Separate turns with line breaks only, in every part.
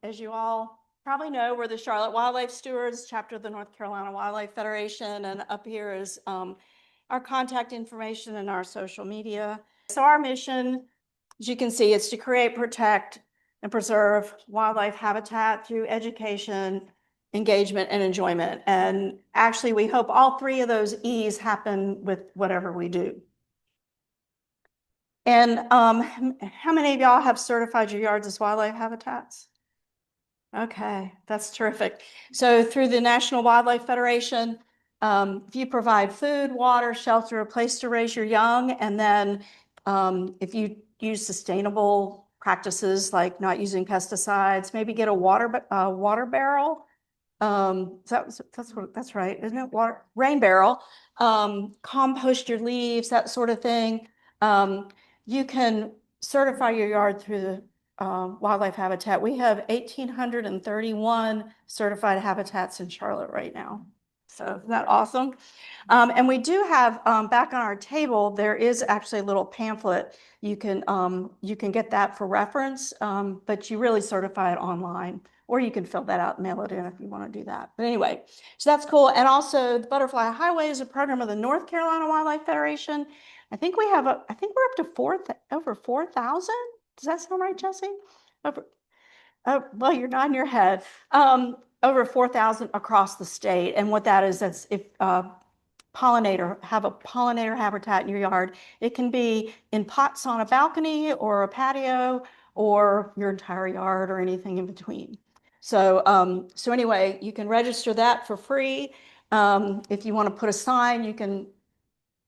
As you all probably know, we're the Charlotte Wildlife Stewards, chapter of the North Carolina Wildlife Federation, and up here is our contact information and our social media. So our mission, as you can see, is to create, protect, and preserve wildlife habitat through education, engagement, and enjoyment. And actually, we hope all three of those E's happen with whatever we do. And how many of y'all have certified your yards as wildlife habitats? Okay, that's terrific. So through the National Wildlife Federation, if you provide food, water, shelter, a place to raise your young, and then if you use sustainable practices like not using pesticides, maybe get a water barrel. That's right, isn't it? Rain barrel. Compost your leaves, that sort of thing. You can certify your yard through the wildlife habitat. We have 1,831 certified habitats in Charlotte right now. So isn't that awesome? And we do have back on our table, there is actually a little pamphlet. You can get that for reference, but you really certify it online, or you can fill that out and mail it in if you want to do that. But anyway, so that's cool. And also the Butterfly Highway is a program of the North Carolina Wildlife Federation. I think we're up to over 4,000. Does that sound right, Jesse? Well, you're nodding your head. Over 4,000 across the state. And what that is, that's if have a pollinator habitat in your yard. It can be in pots on a balcony or a patio or your entire yard or anything in between. So, so anyway, you can register that for free. If you want to put a sign, you can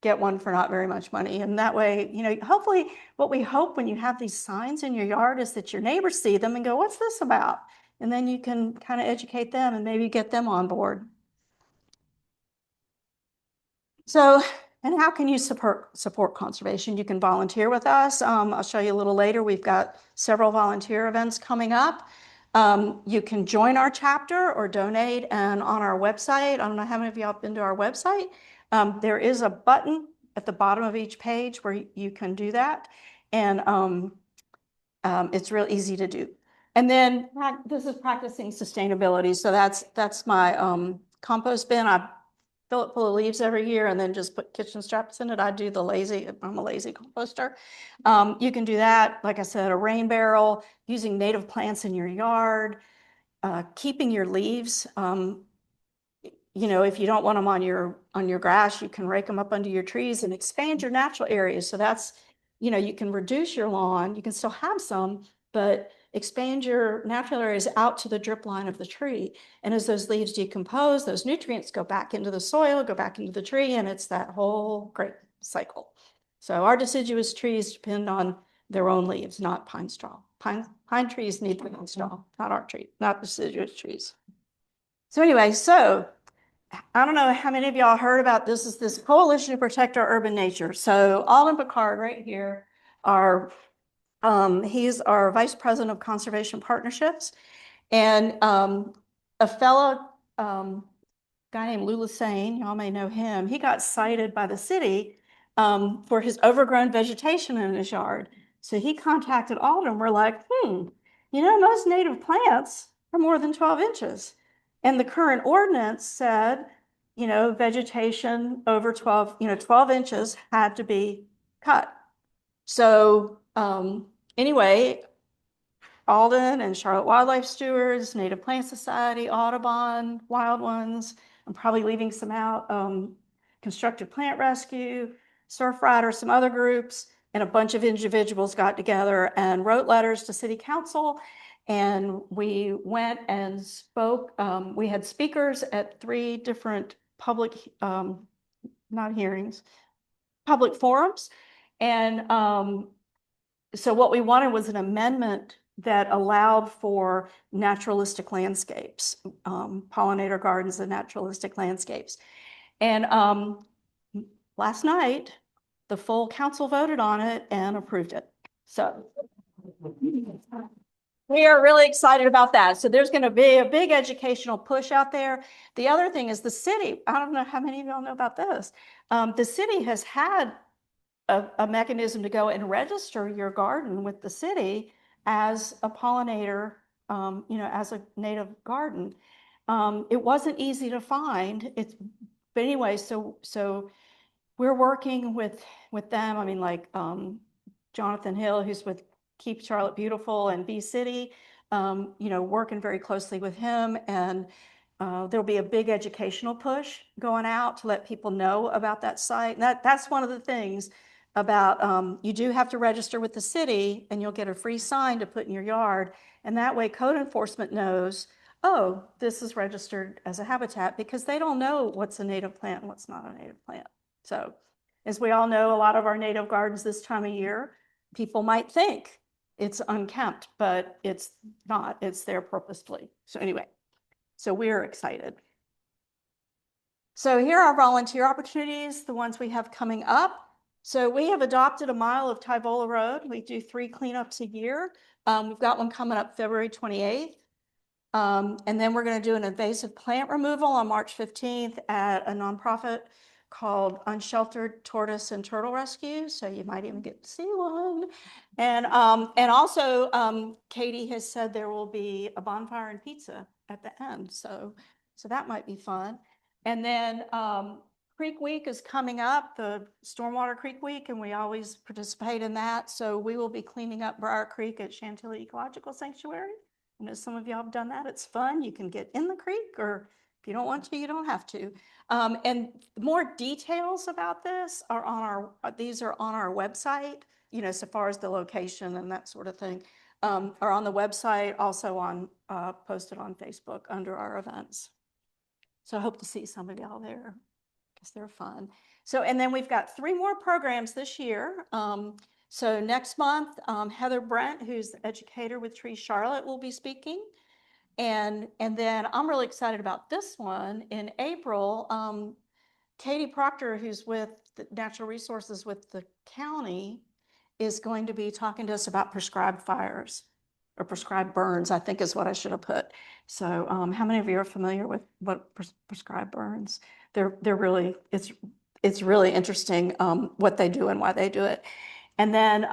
get one for not very much money. And that way, you know, hopefully what we hope when you have these signs in your yard is that your neighbors see them and go, what's this about? And then you can kind of educate them and maybe get them on board. So, and how can you support conservation? You can volunteer with us. I'll show you a little later. We've got several volunteer events coming up. You can join our chapter or donate, and on our website, I don't know how many of y'all have been to our website. There is a button at the bottom of each page where you can do that, and it's real easy to do. And then this is practicing sustainability. So that's my compost bin. I fill it full of leaves every year and then just put kitchen straps in it. I'm a lazy composter. You can do that, like I said, a rain barrel, using native plants in your yard, keeping your leaves. You know, if you don't want them on your grass, you can rake them up under your trees and expand your natural areas. So that's, you know, you can reduce your lawn. You can still have some, but expand your natural areas out to the drip line of the tree. And as those leaves decompose, those nutrients go back into the soil, go back into the tree, and it's that whole great cycle. So our deciduous trees depend on their own leaves, not pine straw. Pine trees need pine straw, not our tree, not deciduous trees. So anyway, so I don't know how many of y'all heard about this. Is this Coalition to Protect Our Urban Nature. So Alden Picard right here, he's our Vice President of Conservation Partnerships. And a fellow guy named Lula Sane, y'all may know him, he got cited by the city for his overgrown vegetation in his yard. So he contacted Alden. We're like, you know, most native plants are more than 12 inches. And the current ordinance said, you know, vegetation over 12 inches had to be cut. So anyway, Alden and Charlotte Wildlife Stewards, Native Plant Society, Audubon, Wild Ones, I'm probably leaving some out, Constructive Plant Rescue, Surfrider, some other groups, and a bunch of individuals got together and wrote letters to City Council. And we went and spoke. We had speakers at 3 different public, not hearings, public forums. And so what we wanted was an amendment that allowed for naturalistic landscapes, pollinator gardens and naturalistic landscapes. And last night, the full council voted on it and approved it. So we are really excited about that. So there's going to be a big educational push out there. The other thing is the city. I don't know how many of y'all know about this. The city has had a mechanism to go and register your garden with the city as a pollinator as a native garden. It wasn't easy to find. But anyway, so we're working with them. I mean, like Jonathan Hill, who's with Keep Charlotte Beautiful and Bee City, working very closely with him. And there'll be a big educational push going out to let people know about that site. And that's one of the things about, you do have to register with the city, and you'll get a free sign to put in your yard. And that way code enforcement knows, oh, this is registered as a habitat, because they don't know what's a native plant and what's not a native plant. So as we all know, a lot of our native gardens this time of year, people might think it's unkempt, but it's not. It's there purposefully. So anyway, so we're excited. So here are our volunteer opportunities, the ones we have coming up. So we have adopted a mile of Tyvola Road. We do 3 cleanups a year. We've got one coming up February 28th. And then we're going to do an invasive plant removal on March 15th at a nonprofit called Unsheltered Tortoise and Turtle Rescue. So you might even get to see one. And also Katie has said there will be a bonfire and pizza at the end. So that might be fun. And then Creek Week is coming up, the Stormwater Creek Week, and we always participate in that. So we will be cleaning up Briar Creek at Chantilly Ecological Sanctuary. I know some of y'all have done that. It's fun. You can get in the creek, or if you don't want to, you don't have to. And more details about this are on these are on our website, so far as the location and that sort of thing, are on the website, also on posted on Facebook under our events. So I hope to see some of y'all there, because they're fun. So, and then we've got 3 more programs this year. So next month, Heather Brent, who's the educator with Tree Charlotte, will be speaking. And then I'm really excited about this one. In April, Katie Proctor, who's with the Natural Resources with the county, is going to be talking to us about prescribed fires, or prescribed burns, I think is what I should have put. So how many of you are familiar with what prescribed burns? They're really, it's really interesting what they do and why they do it. And then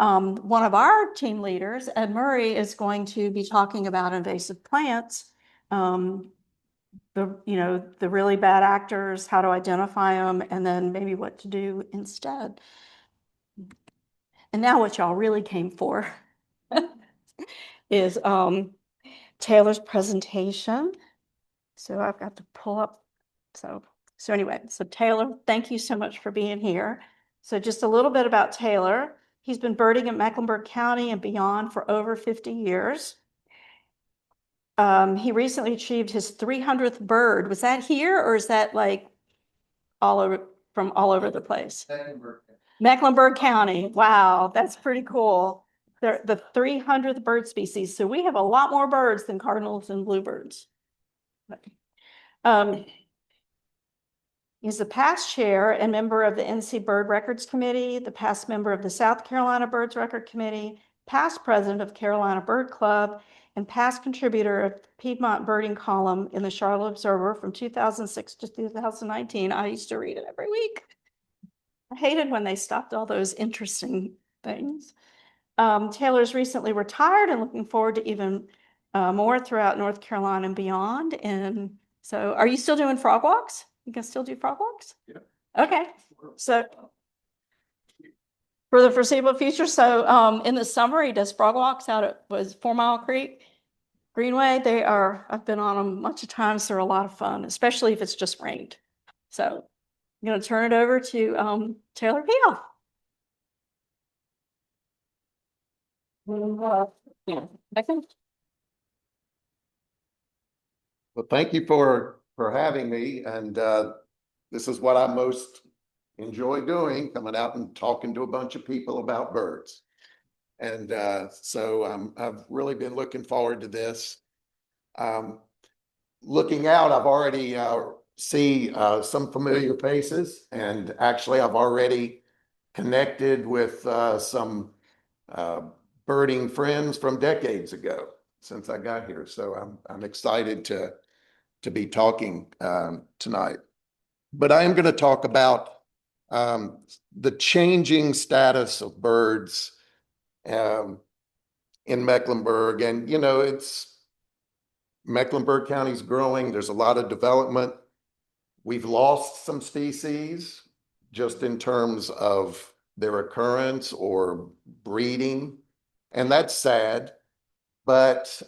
one of our team leaders, Ed Murray, is going to be talking about invasive plants, the really bad actors, how to identify them, and then maybe what to do instead. And now what y'all really came for is Taylor's presentation. So I've got to pull up. So anyway, so Taylor, thank you so much for being here. So just a little bit about Taylor. He's been birding in Mecklenburg County and beyond for over 50 years. He recently achieved his 300th bird. Was that here, or is that like all over, from all over the place? Mecklenburg County. Wow, that's pretty cool. They're the 300th bird species. So we have a lot more birds than cardinals and bluebirds. He's the past chair and member of the NC Bird Records Committee, the past member of the South Carolina Birds Record Committee, past president of Carolina Bird Club, and past contributor of Piedmont Birding column in the Charlotte Observer from 2006 to 2019. I used to read it every week. I hated when they stopped all those interesting things. Taylor's recently retired and looking forward to even more throughout North Carolina and beyond. And so are you still doing frog walks? You can still do frog walks?
Yeah.
Okay. So for the foreseeable future. So in the summer, he does frog walks out at 4 Mile Creek Greenway. I've been on them a bunch of times. They're a lot of fun, especially if it's just rained. So I'm going to turn it over to Taylor Piephoff.
Well, thank you for having me. And this is what I most enjoy doing, coming out and talking to a bunch of people about birds. And so I've really been looking forward to this. Looking out, I've already see some familiar faces, and actually I've already connected with some birding friends from decades ago since I got here. So I'm excited to be talking tonight. But I am going to talk about the changing status of birds in Mecklenburg. And, Mecklenburg County's growing. There's a lot of development. We've lost some species just in terms of their occurrence or breeding, and that's sad. But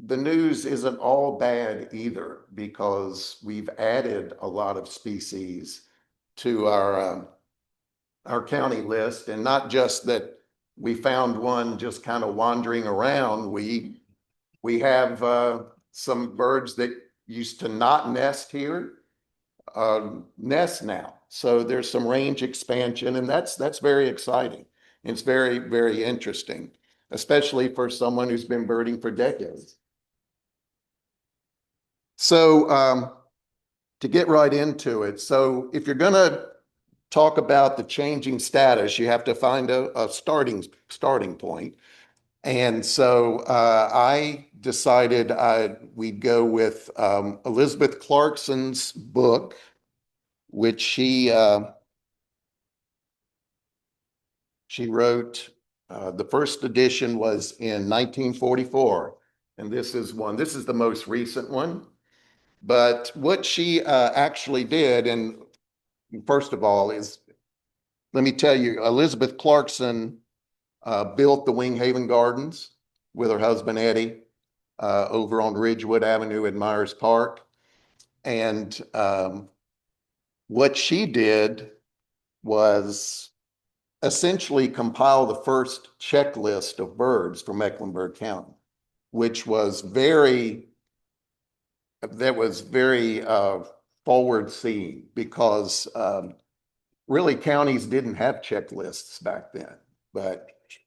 the news isn't all bad either, because we've added a lot of species to our county list, and not just that we found one just kind of wandering around. We have some birds that used to not nest here nest now. So there's some range expansion, and that's very exciting. It's very, very interesting, especially for someone who's been birding for decades. So to get right into it, so if you're going to talk about the changing status, you have to find a starting point. And so I decided we'd go with Elizabeth Clarkson's book, which she wrote. The first edition was in 1944, and this is the most recent one. But what she actually did, and first of all, is, let me tell you, Elizabeth Clarkson built the Winghaven Gardens with her husband Eddie over on Ridgewood Avenue in Myers Park. And what she did was essentially compile the first checklist of birds for Mecklenburg County, which was very forward-seeing, because really counties didn't have checklists back then, but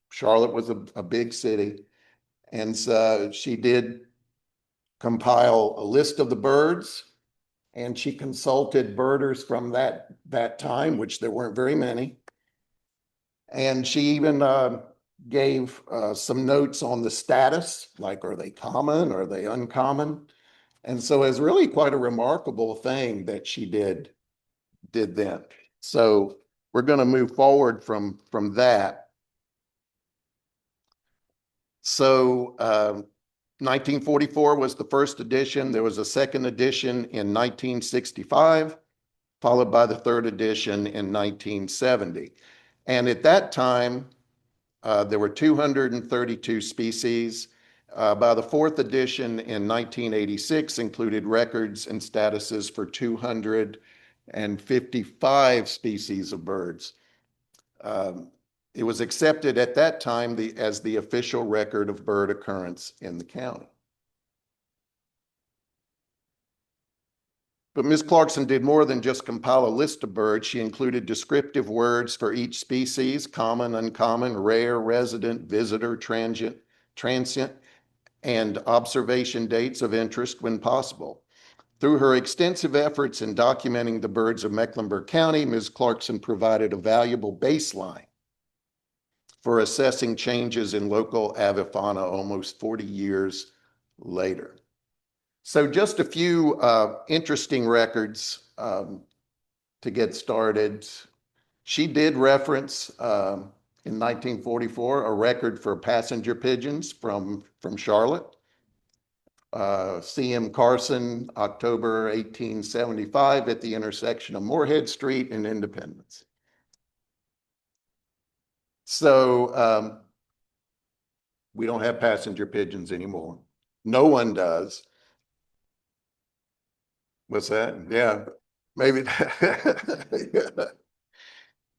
Charlotte was a big city. And so she did compile a list of the birds, and she consulted birders from that time, which there weren't very many. And she even gave some notes on the status, like, are they common, are they uncommon? And so it's really quite a remarkable thing that she did then. So we're going to move forward from that. So 1944 was the first edition. There was a second edition in 1965, followed by the third edition in 1970. And at that time, there were 232 species. By the fourth edition in 1986 included records and statuses for 255 species of birds. It was accepted at that time as the official record of bird occurrence in the county. But Ms. Clarkson did more than just compile a list of birds. She included descriptive words for each species: common, uncommon, rare, resident, visitor, transient, and observation dates of interest when possible. Through her extensive efforts in documenting the birds of Mecklenburg County, Ms. Clarkson provided a valuable baseline for assessing changes in local avifauna almost 40 years later. So just a few interesting records to get started. She did reference in 1944 a record for passenger pigeons from Charlotte. C.M. Carson, October 1875, at the intersection of Moorhead Street and Independence. So we don't have passenger pigeons anymore. No one does. What's that? Yeah, maybe.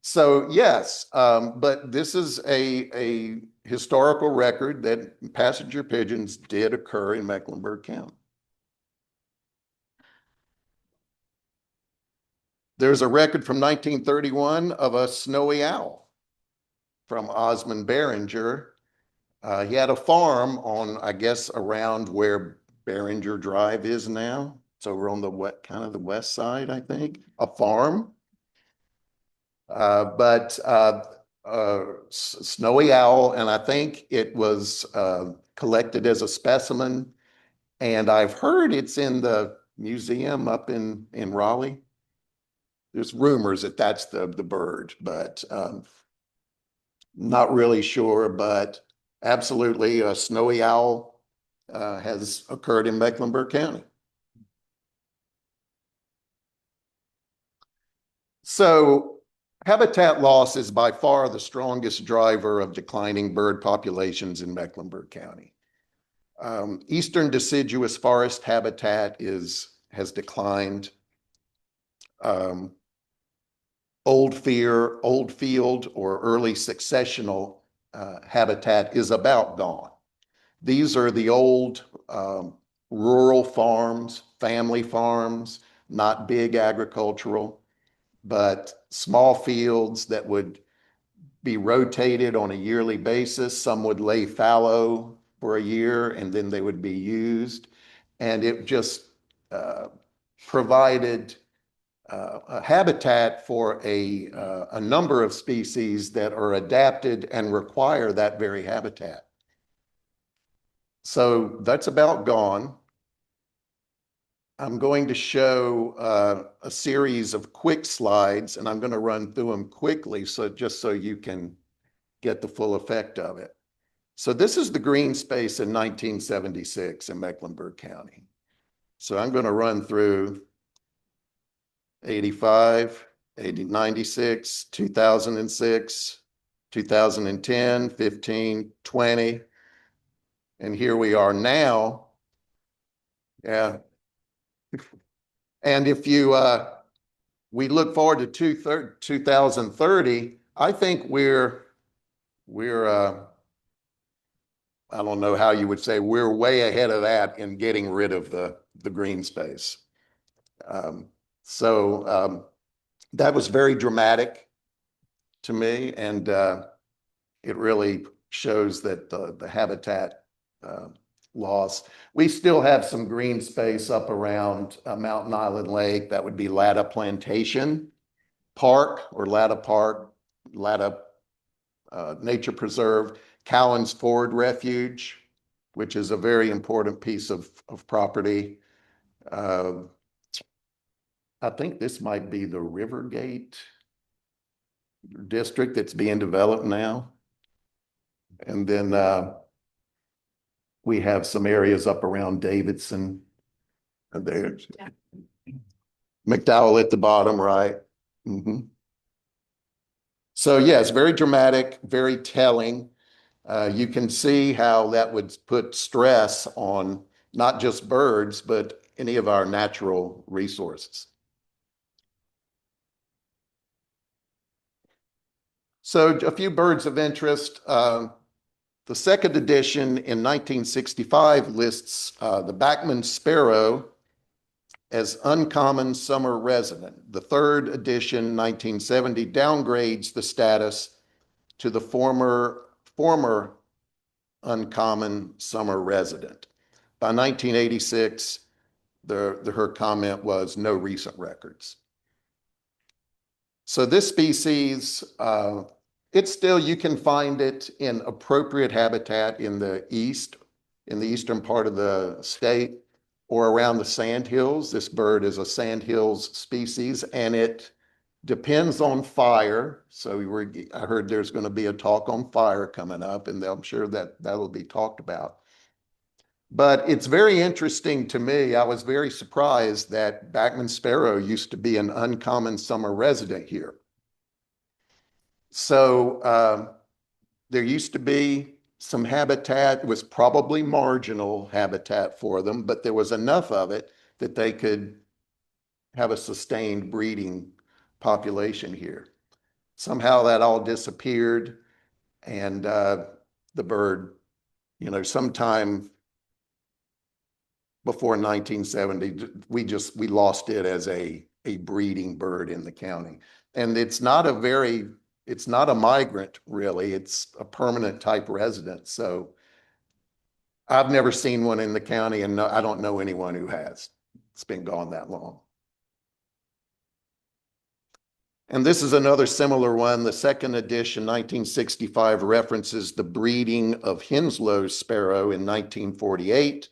So yes, but this is a historical record that passenger pigeons did occur in Mecklenburg County. There's a record from 1931 of a snowy owl from Osmond Behringer. He had a farm on, I guess, around where Behringer Drive is now. It's over on the kind of the west side, I think, a farm. Snowy owl, and I think it was collected as a specimen. And I've heard it's in the museum up in Raleigh. There's rumors that that's the bird, but not really sure. But absolutely, a snowy owl has occurred in Mecklenburg County. So habitat loss is by far the strongest driver of declining bird populations in Mecklenburg County. Eastern deciduous forest habitat has declined. Old field or early successional habitat is about gone. These are the old rural farms, family farms, not big agricultural, but small fields that would be rotated on a yearly basis. Some would lay fallow for a year and then they would be used. And it just provided a habitat for a number of species that are adapted and require that very habitat. So that's about gone. I'm going to show a series of quick slides, and I'm going to run through them quickly, so just so you can get the full effect of it. So this is the green space in 1976 in Mecklenburg County. So I'm going to run through 85, 96, 2006, 2010, 15, 20, and here we are now. Yeah. And if we look forward to 2030, I think we're I don't know how you would say, we're way ahead of that in getting rid of the green space. So that was very dramatic to me, and it really shows that the habitat loss. We still have some green space up around Mountain Island Lake. That would be Latta Plantation Park or Latta Park, Latta Nature Preserve, Cowan's Ford Refuge, which is a very important piece of property. I think this might be the Rivergate district that's being developed now. And then we have some areas up around Davidson. There's McDowell at the bottom, right? Mm-hmm. So yeah, it's very dramatic, very telling. You can see how that would put stress on not just birds, but any of our natural resources. So a few birds of interest. The second edition in 1965 lists the Bachman sparrow as uncommon summer resident. The third edition, 1970, downgrades the status to the former uncommon summer resident. By 1986, her comment was no recent records. So this species, you can find it in appropriate habitat in the eastern part of the state or around the sandhills. This bird is a sandhills species, and it depends on fire. So I heard there's going to be a talk on fire coming up, and I'm sure that'll be talked about. But it's very interesting to me. I was very surprised that Bachman sparrow used to be an uncommon summer resident here. So there used to be some habitat. It was probably marginal habitat for them, but there was enough of it that they could have a sustained breeding population here. Somehow that all disappeared, and the bird, sometime before 1970, we lost it as a breeding bird in the county. And it's not a migrant, really. It's a permanent type resident. So I've never seen one in the county, and I don't know anyone who has. It's been gone that long. And this is another similar one. The second edition, 1965, references the breeding of Henslow's sparrow in 1948.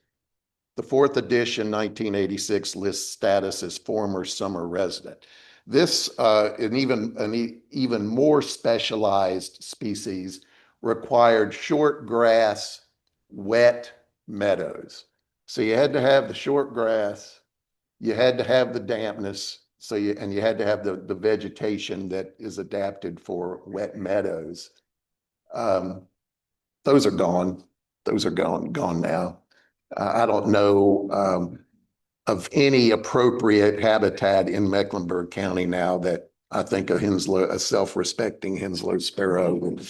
The fourth edition, 1986, lists status as former summer resident. This, an even more specialized species, required short grass, wet meadows. So you had to have the short grass, you had to have the dampness, and you had to have the vegetation that is adapted for wet meadows. Those are gone. Those are gone now. I don't know of any appropriate habitat in Mecklenburg County now that I think a self-respecting Henslow sparrow would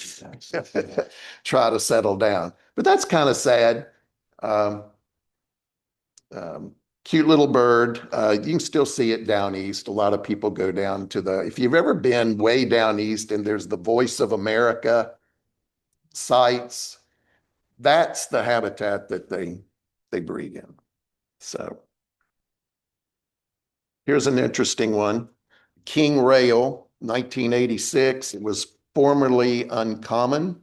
try to settle down. But that's kind of sad. Um, cute little bird. You can still see it down east. A lot of people go down to if you've ever been way down east and there's the Voice of America sites, that's the habitat that they breed in. So here's an interesting one. King rail, 1986. It was formerly an uncommon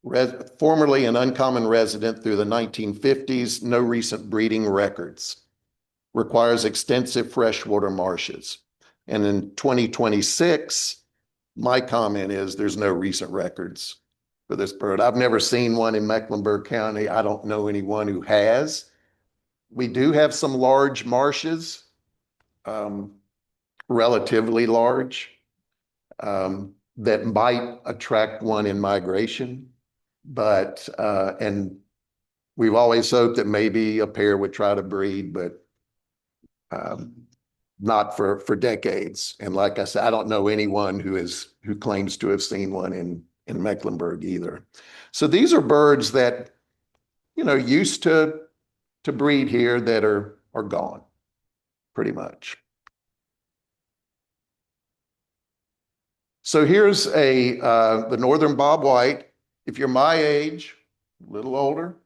resident through the 1950s. No recent breeding records. Requires extensive freshwater marshes. And in 2026, my comment is there's no recent records for this bird. I've never seen one in Mecklenburg County. I don't know anyone who has. We do have some large marshes, relatively large, that might attract one in migration. But, and we've always hoped that maybe a pair would try to breed, but not for decades. And like I said, I don't know anyone who claims to have seen one in Mecklenburg either. So these are birds that, used to breed here that are gone pretty much. So here's the northern bobwhite. If you're my age, a little older,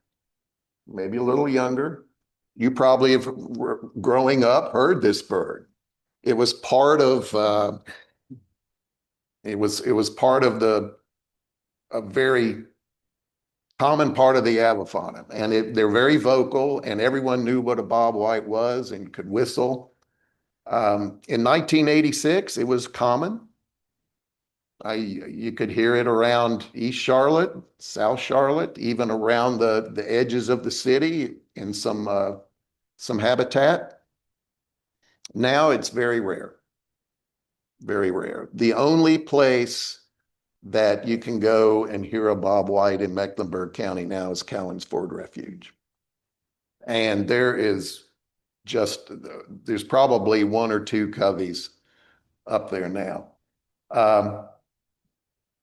maybe a little younger, you probably have, growing up, heard this bird. It was part of a very common part of the avifauna, and they're very vocal, and everyone knew what a bobwhite was and could whistle. In 1986, it was common. You could hear it around East Charlotte, South Charlotte, even around the edges of the city in some habitat. Now it's very rare, very rare. The only place that you can go and hear a bobwhite in Mecklenburg County now is Cowan's Ford Refuge. And there's probably one or two coveys up there now.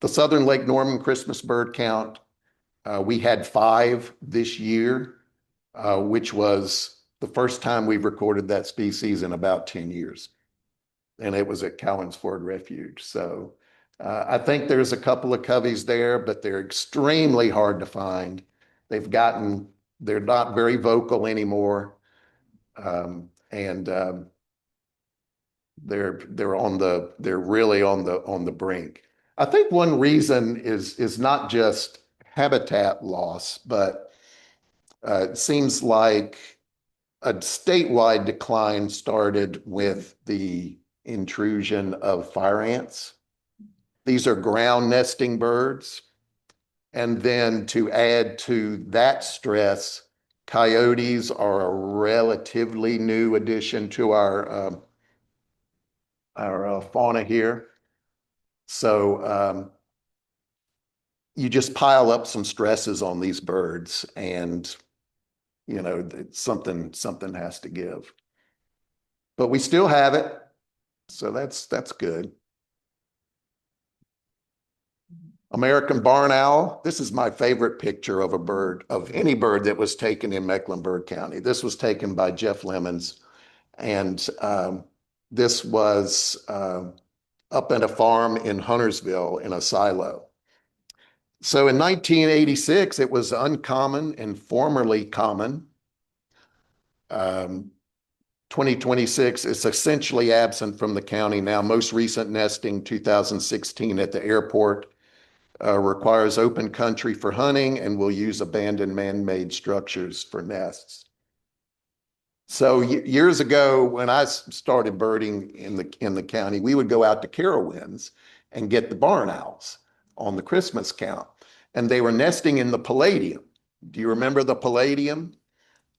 The Southern Lake Norman Christmas bird count, we had 5 this year, which was the first time we've recorded that species in about 10 years. And it was at Cowan's Ford Refuge. So I think there's a couple of coveys there, but they're extremely hard to find. They're not very vocal anymore. They're really on the brink. I think one reason is not just habitat loss, but it seems like a statewide decline started with the intrusion of fire ants. These are ground nesting birds. And then to add to that stress, coyotes are a relatively new addition to our fauna here. So you just pile up some stresses on these birds, and something has to give. But we still have it, so that's good. American barn owl. This is my favorite picture of a bird, of any bird that was taken in Mecklenburg County. This was taken by Jeff Lemons, and this was up at a farm in Huntersville in a silo. So in 1986, it was uncommon and formerly common. 2026, it's essentially absent from the county now. Most recent nesting, 2016 at the airport, requires open country for hunting and will use abandoned man-made structures for nests. So years ago, when I started birding in the county, we would go out to Carowinds and get the barn owls on the Christmas count. And they were nesting in the Palladium. Do you remember the Palladium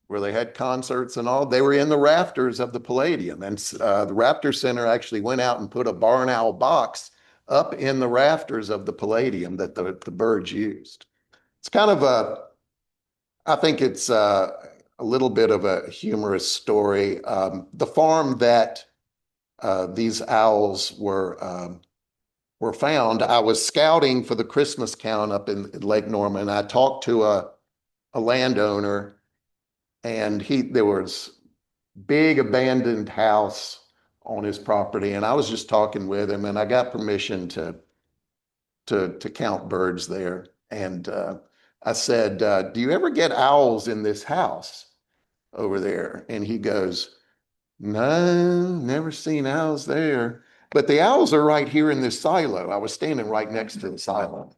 where they had concerts and all? They were in the rafters of the Palladium, and the Raptor Center actually went out and put a barn owl box up in the rafters of the Palladium that the birds used. It's kind of I think it's a little bit of a humorous story. The farm that these owls were found, I was scouting for the Christmas count up in Lake Norman. I talked to a landowner, and there was big abandoned house on his property, and I was just talking with him, and I got permission to count birds there. And I said, "Do you ever get owls in this house over there?" And he goes, "No, never seen owls there. But the owls are right here in this silo." I was standing right next to the silo.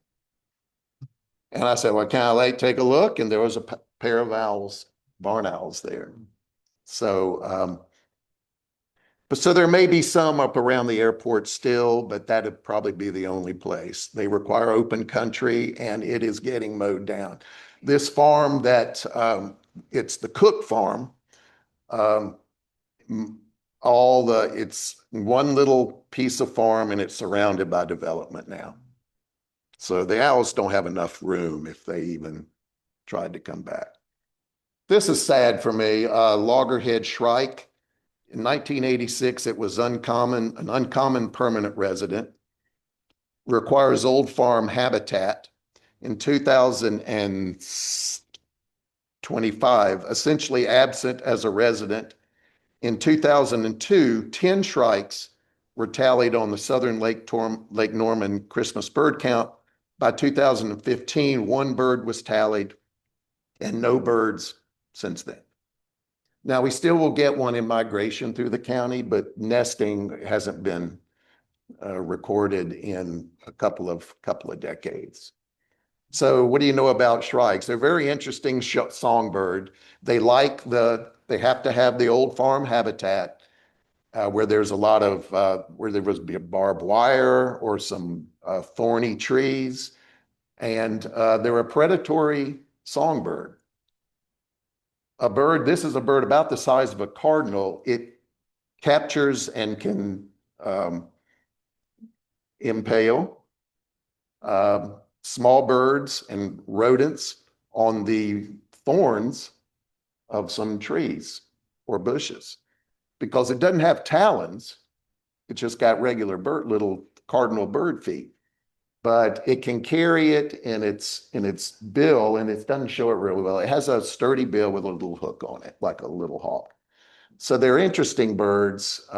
And I said, "Well, can I take a look?" And there was a pair of owls, barn owls there. So, but so there may be some up around the airport still, but that'd probably be the only place. They require open country, and it is getting mowed down. This farm that it's the Cook farm. Um, it's one little piece of farm, and it's surrounded by development now. So the owls don't have enough room if they even tried to come back. This is sad for me. Loggerhead shrike. In 1986, it was an uncommon permanent resident. Requires old farm habitat. In 2025, essentially absent as a resident. In 2002, 10 shrikes were tallied on the Southern Lake Norman Christmas bird count. By 2015, one bird was tallied and no birds since then. Now, we still will get one in migration through the county, but nesting hasn't been recorded in a couple of decades. So what do you know about shrikes? They're a very interesting songbird. They have to have the old farm habitat where there's a lot of, where there was a barbed wire or some thorny trees. And they're a predatory songbird. This is a bird about the size of a cardinal. It captures and can impale small birds and rodents on the thorns of some trees or bushes. Because it doesn't have talons, it just got regular little cardinal bird feet. But it can carry it in its bill, and it doesn't show it really well. It has a sturdy bill with a little hook on it, like a little hawk. So they're interesting birds,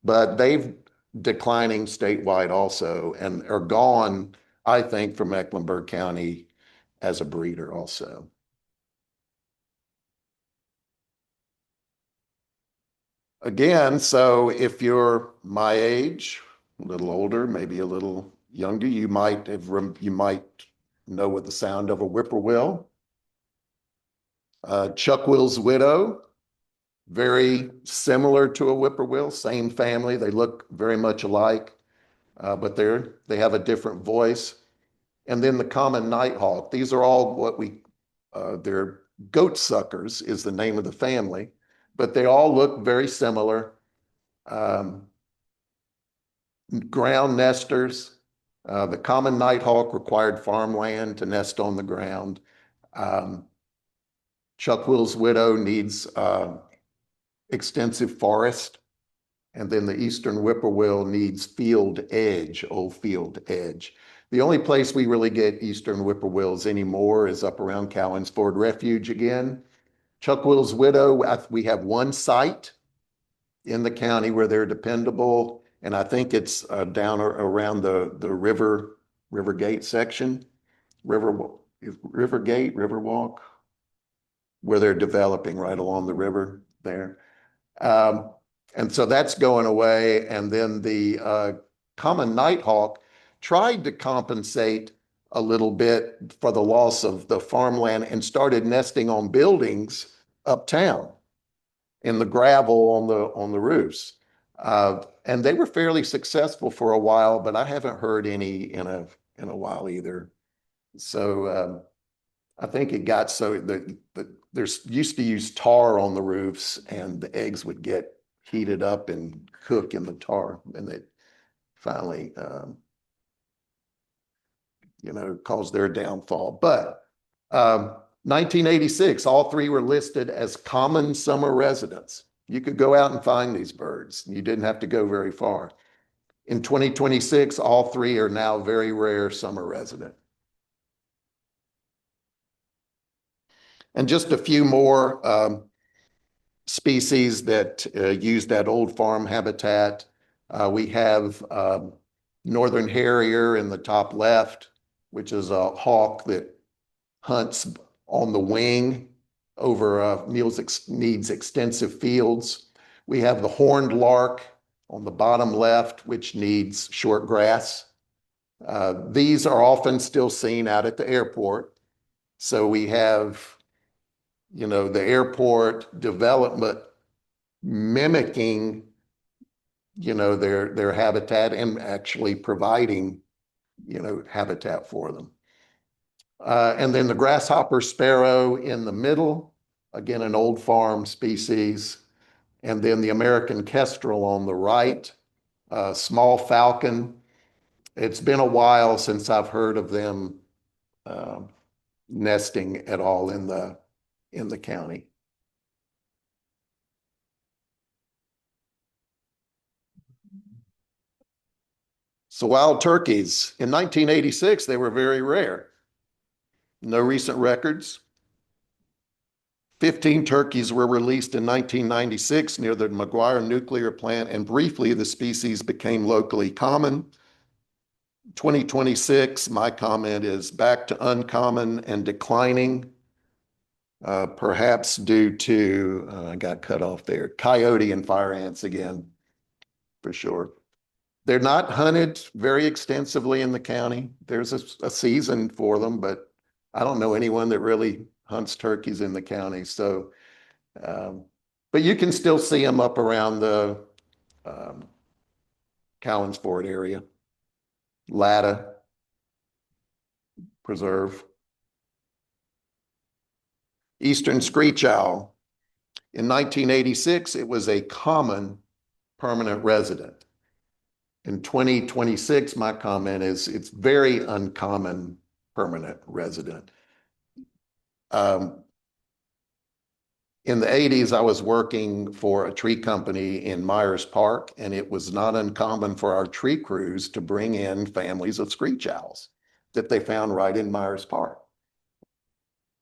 but they've declining statewide also, and are gone, I think, from Mecklenburg County as a breeder also. Again, so if you're my age, a little older, maybe a little younger, you might know what the sound of a whippoorwill. Chuckwill's widow, very similar to a whippoorwill, same family. They look very much alike, but they have a different voice. And then the common nighthawk. These are all they're goat suckers is the name of the family, but they all look very similar. Ground nesters. The common nighthawk required farmland to nest on the ground. Chuckwill's widow needs extensive forest. And then the eastern whippoorwill needs old field edge. The only place we really get eastern whippoorwills anymore is up around Cowan's Ford Refuge again. Chuckwill's widow, we have one site in the county where they're dependable, and I think it's down around the River Gate section, Riverwalk, where they're developing right along the river there. And so that's going away. And then the common nighthawk tried to compensate a little bit for the loss of the farmland and started nesting on buildings uptown in the gravel on the roofs. And they were fairly successful for a while, but I haven't heard any in a while either. So I think it got so there's used to use tar on the roofs, and the eggs would get heated up and cook in the tar, and they finally, caused their downfall. But 1986, all three were listed as common summer residents. You could go out and find these birds. You didn't have to go very far. In 2026, all three are now very rare summer resident. And just a few more species that use that old farm habitat. We have northern harrier in the top left, which is a hawk that hunts on the wing over needs extensive fields. We have the horned lark on the bottom left, which needs short grass. These are often still seen out at the airport. So we have, the airport development mimicking, their habitat and actually providing, habitat for them. And then the grasshopper sparrow in the middle, again, an old farm species. And then the American kestrel on the right, small falcon. It's been a while since I've heard of them nesting at all in the county. So wild turkeys, in 1986, they were very rare. No recent records. 15 turkeys were released in 1996 near the McGuire nuclear plant, and briefly the species became locally common. 2026, my comment is back to uncommon and declining, perhaps due to, I got cut off there, coyote and fire ants again, for sure. They're not hunted very extensively in the county. There's a season for them, but I don't know anyone that really hunts turkeys in the county. So, but you can still see them up around the Cowens Ford area, Latta Preserve. Eastern screech owl. In 1986, it was a common permanent resident. In 2026, my comment is it's very uncommon permanent resident. In the 80s, I was working for a tree company in Myers Park, and it was not uncommon for our tree crews to bring in families of screech owls that they found right in Myers Park.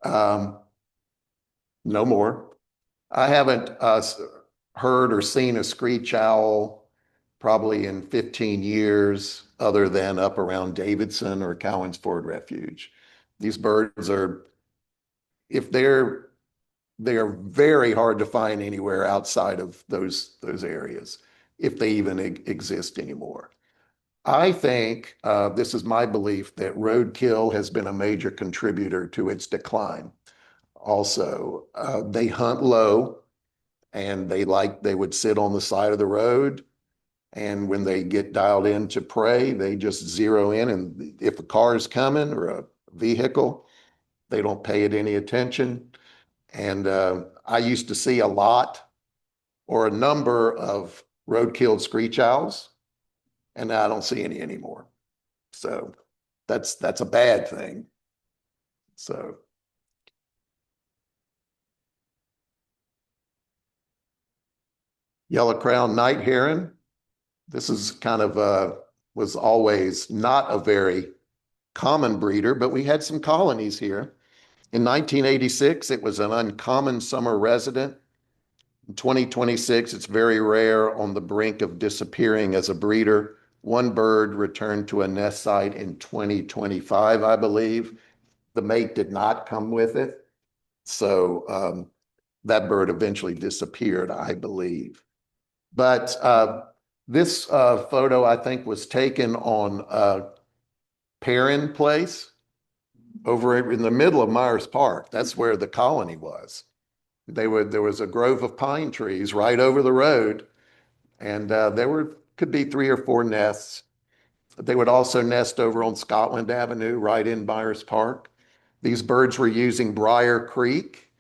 No more. I haven't heard or seen a screech owl probably in 15 years, other than up around Davidson or Cowens Ford Refuge. These birds are, they are very hard to find anywhere outside of those areas, if they even exist anymore. I think, this is my belief, that roadkill has been a major contributor to its decline. Also, they hunt low, and they would sit on the side of the road. And when they get dialed in to prey, they just zero in. And if a car is coming or a vehicle, they don't pay it any attention. And I used to see a lot or a number of road-killed screech owls, and I don't see any anymore. So that's a bad thing. So yellow-crowned night heron. This is kind of was always not a very common breeder, but we had some colonies here. In 1986, it was an uncommon summer resident. In 2026, it's very rare, on the brink of disappearing as a breeder. One bird returned to a nest site in 2025, I believe. The mate did not come with it. So that bird eventually disappeared, I believe. But this photo, I think, was taken on Perrin Place over in the middle of Myers Park. That's where the colony was. There was a grove of pine trees right over the road, and could be 3 or 4 nests. They would also nest over on Scotland Avenue, right in Myers Park. These birds were using Briar Creek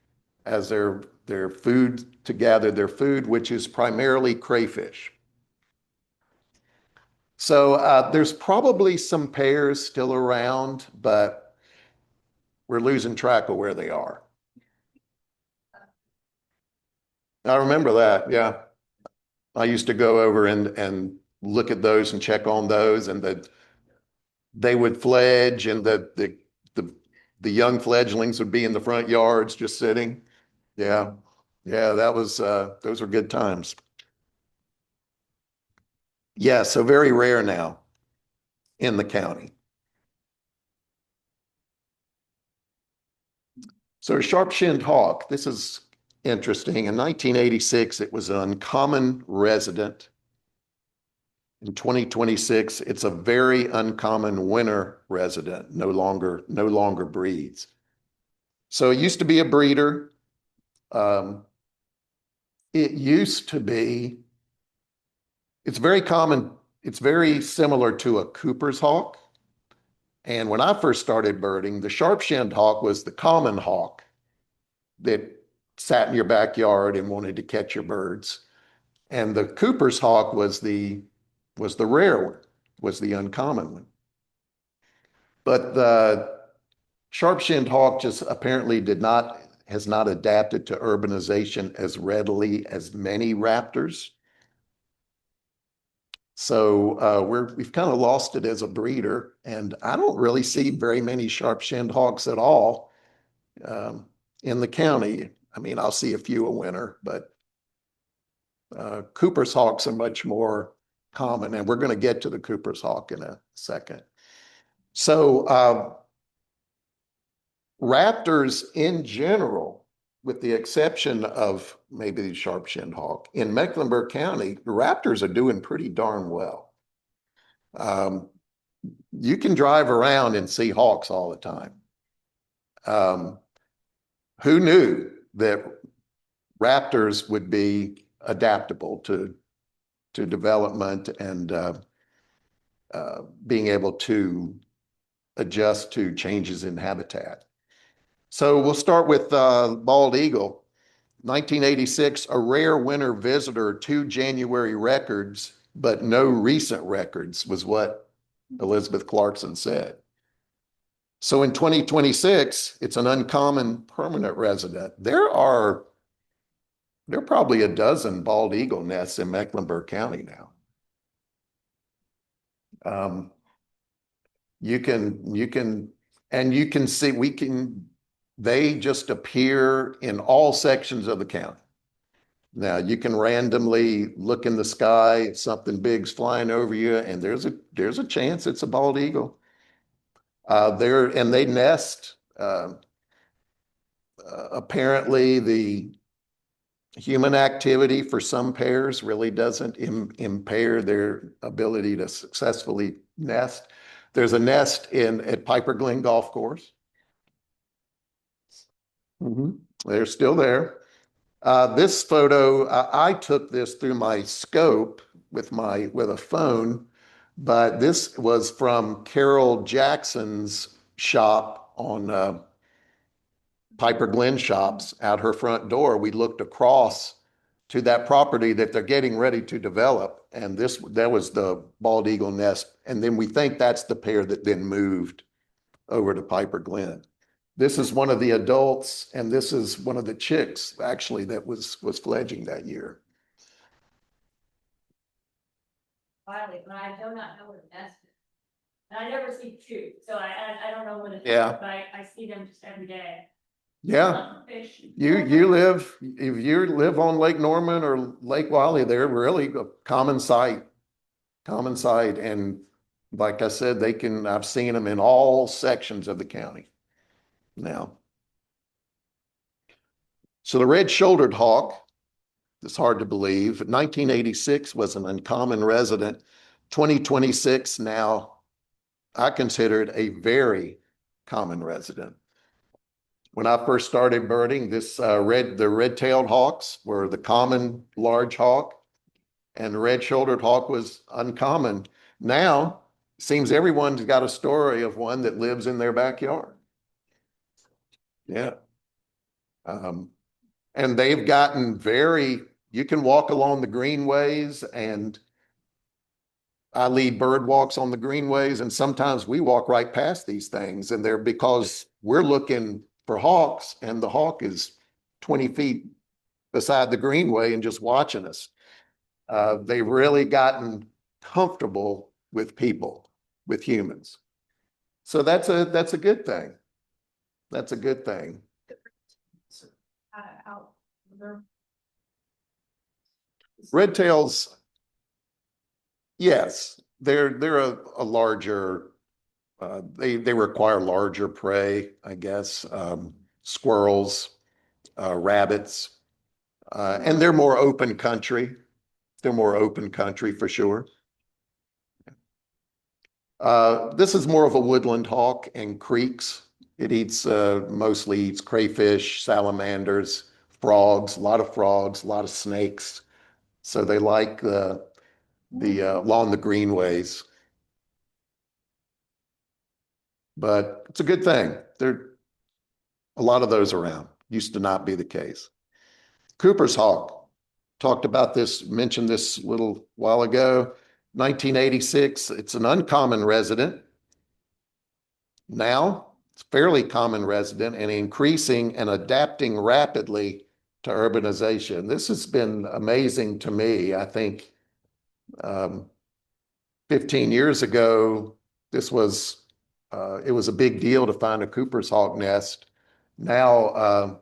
as their food to gather their food, which is primarily crayfish. So there's probably some pairs still around, but we're losing track of where they are. I remember that, yeah. I used to go over and look at those and check on those, and they would fledge, and the young fledglings would be in the front yards just sitting. Yeah, yeah, that was those were good times. Yeah, so very rare now in the county. So sharp-shinned hawk, this is interesting. In 1986, it was an uncommon resident. In 2026, it's a very uncommon winter resident, no longer breeds. So it used to be a breeder. It used to be, it's very common, it's very similar to a Cooper's hawk. And when I first started birding, the sharp-shinned hawk was the common hawk that sat in your backyard and wanted to catch your birds. And the Cooper's hawk was the rare one, was the uncommon one. But the sharp-shinned hawk just apparently has not adapted to urbanization as readily as many raptors. So we've kind of lost it as a breeder, and I don't really see very many sharp-shinned hawks at all in the county. I mean, I'll see a few a winter, but Cooper's hawks are much more common, and we're going to get to the Cooper's hawk in a second. So raptors in general, with the exception of maybe the sharp-shinned hawk, in Mecklenburg County, the raptors are doing pretty darn well. You can drive around and see hawks all the time. Who knew that raptors would be adaptable to development and being able to adjust to changes in habitat? So we'll start with bald eagle. 1986, a rare winter visitor, 2 January records, but no recent records, was what Elizabeth Clarkson said. So in 2026, it's an uncommon permanent resident. There are probably a dozen bald eagle nests in Mecklenburg County now. You can see, they just appear in all sections of the county. Now you can randomly look in the sky, if something big's flying over you, and there's a chance it's a bald eagle. They nest. Apparently, the human activity for some pairs really doesn't impair their ability to successfully nest. There's a nest at Piper Glen Golf Course. They're still there. This photo, I took this through my scope with a phone, but this was from Carol Jackson's shop on Piper Glen Shops out her front door. We looked across to that property that they're getting ready to develop, and that was the bald eagle nest. And then we think that's the pair that then moved over to Piper Glen. This is one of the adults, and this is one of the chicks, actually, that was fledging that year.
Finally, but I do not know where the nest is. And I never see two, so I don't know what it is.
Yeah.
But I see them just every day.
Yeah.
Fish.
If you live on Lake Norman or Lake Wylie, they're really a common sight. And like I said, I've seen them in all sections of the county now. So the red-shouldered hawk, it's hard to believe, 1986 was an uncommon resident. 2026 now, I consider it a very common resident. When I first started birding, the red-tailed hawks were the common large hawk, and the red-shouldered hawk was uncommon. Now, it seems everyone's got a story of one that lives in their backyard. Yeah. And they've gotten you can walk along the greenways, and I lead bird walks on the greenways, and sometimes we walk right past these things, and they're because we're looking for hawks, and the hawk is 20 feet beside the greenway and just watching us. They've really gotten comfortable with people, with humans. So that's a good thing. That's a good thing.
Out. They're-
Red tails, yes, they're a larger. They require larger prey, I guess. Squirrels, rabbits, and they're more open country. They're more open country for sure. This is more of a woodland hawk and creeks. It eats mostly eats crayfish, salamanders, frogs, a lot of snakes. So they like along the greenways. But it's a good thing. There are a lot of those around. Used to not be the case. Cooper's hawk. Talked about this, mentioned this a little while ago. 1986, it's an uncommon resident. Now, it's fairly common resident and increasing and adapting rapidly to urbanization. This has been amazing to me. I think 15 years ago, it was a big deal to find a Cooper's hawk nest. Now,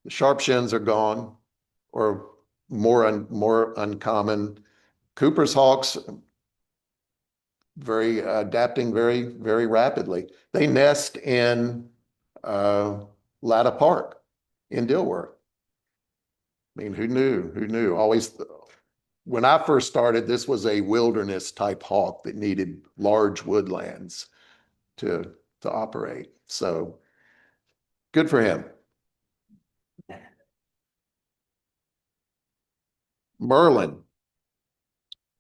the sharpshins are gone, or more uncommon. Cooper's hawks adapting very rapidly. They nest in Latta Park in Dilworth. I mean, who knew? Who knew? Always, when I first started, this was a wilderness type hawk that needed large woodlands to operate. So good for him. Merlin.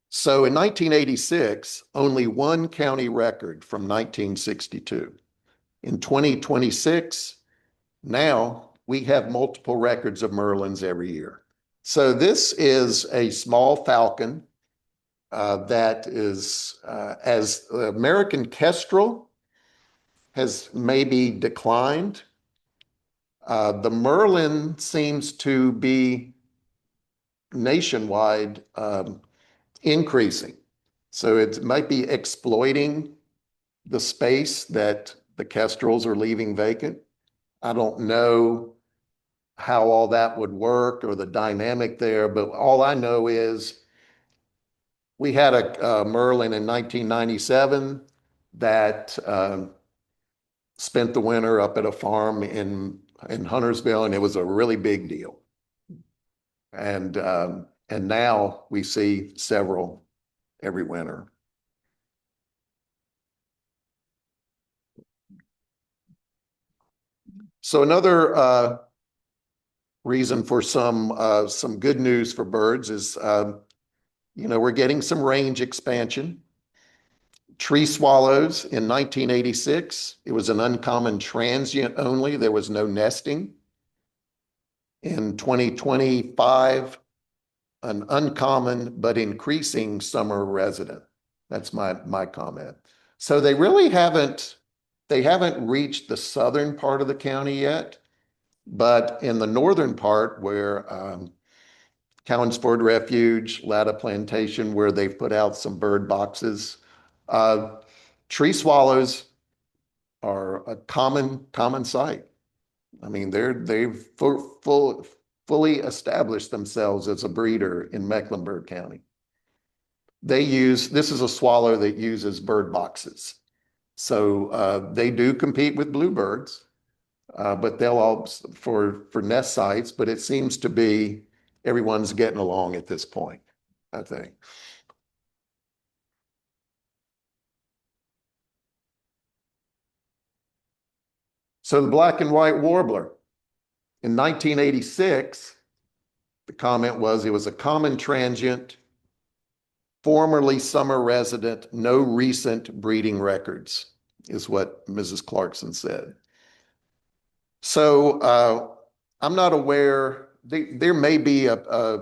So in 1986, only one county record from 1962. In 2026, now we have multiple records of Merlins every year. So this is a small falcon that is, as the American kestrel has maybe declined, the Merlin seems to be nationwide increasing. So it might be exploiting the space that the kestrels are leaving vacant. I don't know how all that would work or the dynamic there, but all I know is we had a Merlin in 1997 that spent the winter up at a farm in Huntersville, and it was a really big deal. And now we see several every winter. So another reason for some good news for birds is, we're getting some range expansion. Tree swallows in 1986, it was an uncommon transient only. There was no nesting. In 2025, an uncommon but increasing summer resident. That's my comment. So they really haven't reached the southern part of the county yet, but in the northern part where Cowansford Refuge, Latta Plantation, where they've put out some bird boxes, tree swallows are a common sight. I mean, they've fully established themselves as a breeder in Mecklenburg County. This is a swallow that uses bird boxes. So they do compete with bluebirds, but they'll all for nest sites, but it seems to be everyone's getting along at this point, I think. So the black and white warbler. In 1986, the comment was it was a common transient, formerly summer resident, no recent breeding records, is what Mrs. Clarkson said. So I'm not aware. There may be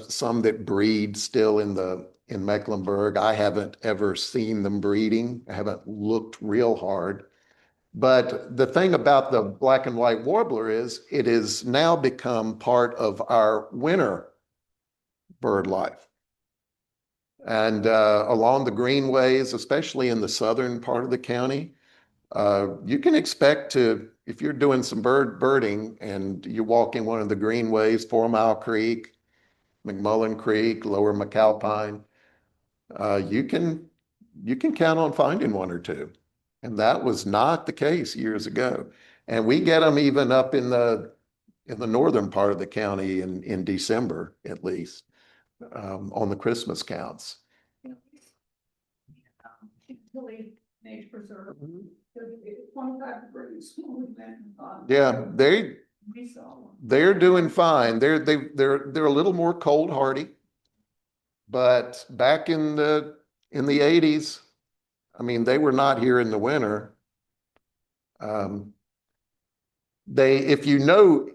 some that breed still in Mecklenburg. I haven't ever seen them breeding. I haven't looked real hard. But the thing about the black and white warbler is it has now become part of our winter bird life. And along the greenways, especially in the southern part of the county, you can expect to, if you're doing some birding and you walk in one of the greenways, 4 Mile Creek, McMullen Creek, Lower McAlpine, you can count on finding one or two. And that was not the case years ago. And we get them even up in the northern part of the county in December, at least, on the Christmas counts.
Chile Nature Preserve. 25 degrees.
Yeah,
We saw one.
they're doing fine. They're a little more cold hardy, but back in the 80s, I mean, they were not here in the winter. If you know,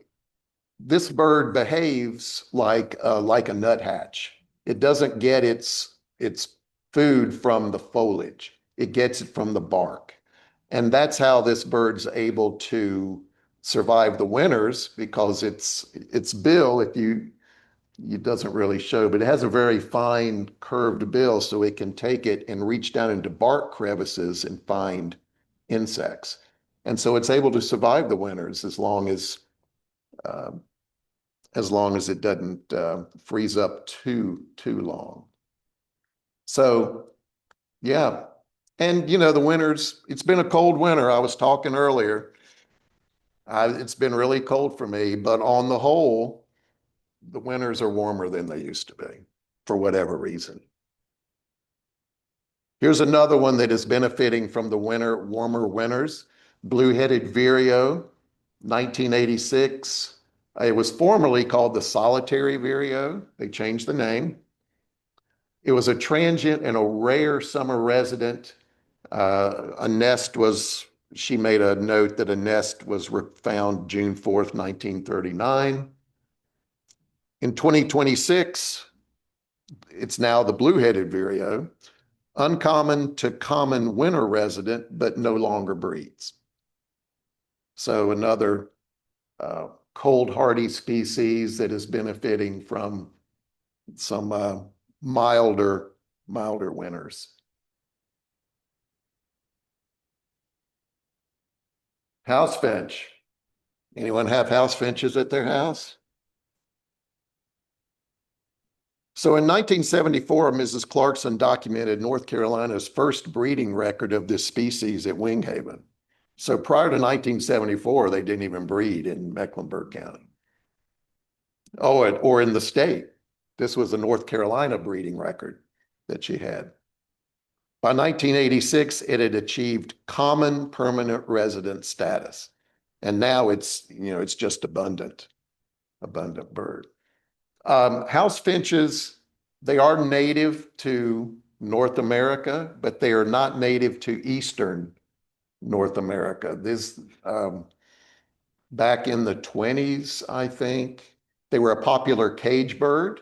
this bird behaves like a nuthatch. It doesn't get its food from the foliage. It gets it from the bark. And that's how this bird's able to survive the winters, because its bill, it doesn't really show, but it has a very fine curved bill, so it can take it and reach down into bark crevices and find insects. And so it's able to survive the winters uh, as long as it doesn't freeze up too long. So yeah. And the winters, it's been a cold winter. I was talking earlier. It's been really cold for me, but on the whole, the winters are warmer than they used to be for whatever reason. Here's another one that is benefiting from the warmer winters. Blue-headed vireo, 1986. It was formerly called the solitary vireo. They changed the name. It was a transient and a rare summer resident. She made a note that a nest was found June 4th, 1939. In 2026, it's now the blue-headed vireo, uncommon to common winter resident, but no longer breeds. So another cold hardy species that is benefiting from some milder winters. House finch. Anyone have house finches at their house? So in 1974, Mrs. Clarkson documented North Carolina's first breeding record of this species at Winghaven. So prior to 1974, they didn't even breed in Mecklenburg County. Oh, or in the state. This was a North Carolina breeding record that she had. By 1986, it had achieved common permanent resident status. And now it's just abundant bird. House finches, they are native to North America, but they are not native to Eastern North America. Back in the 20s, I think, they were a popular cage bird.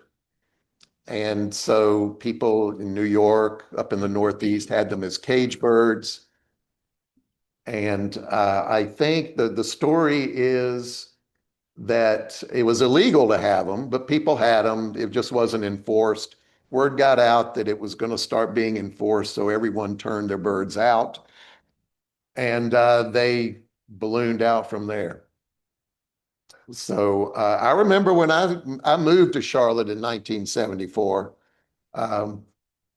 And so people in New York, up in the Northeast, had them as cage birds. And I think the story is that it was illegal to have them, but people had them. It just wasn't enforced. Word got out that it was going to start being enforced, so everyone turned their birds out. And they ballooned out from there. So I remember when I moved to Charlotte in 1974,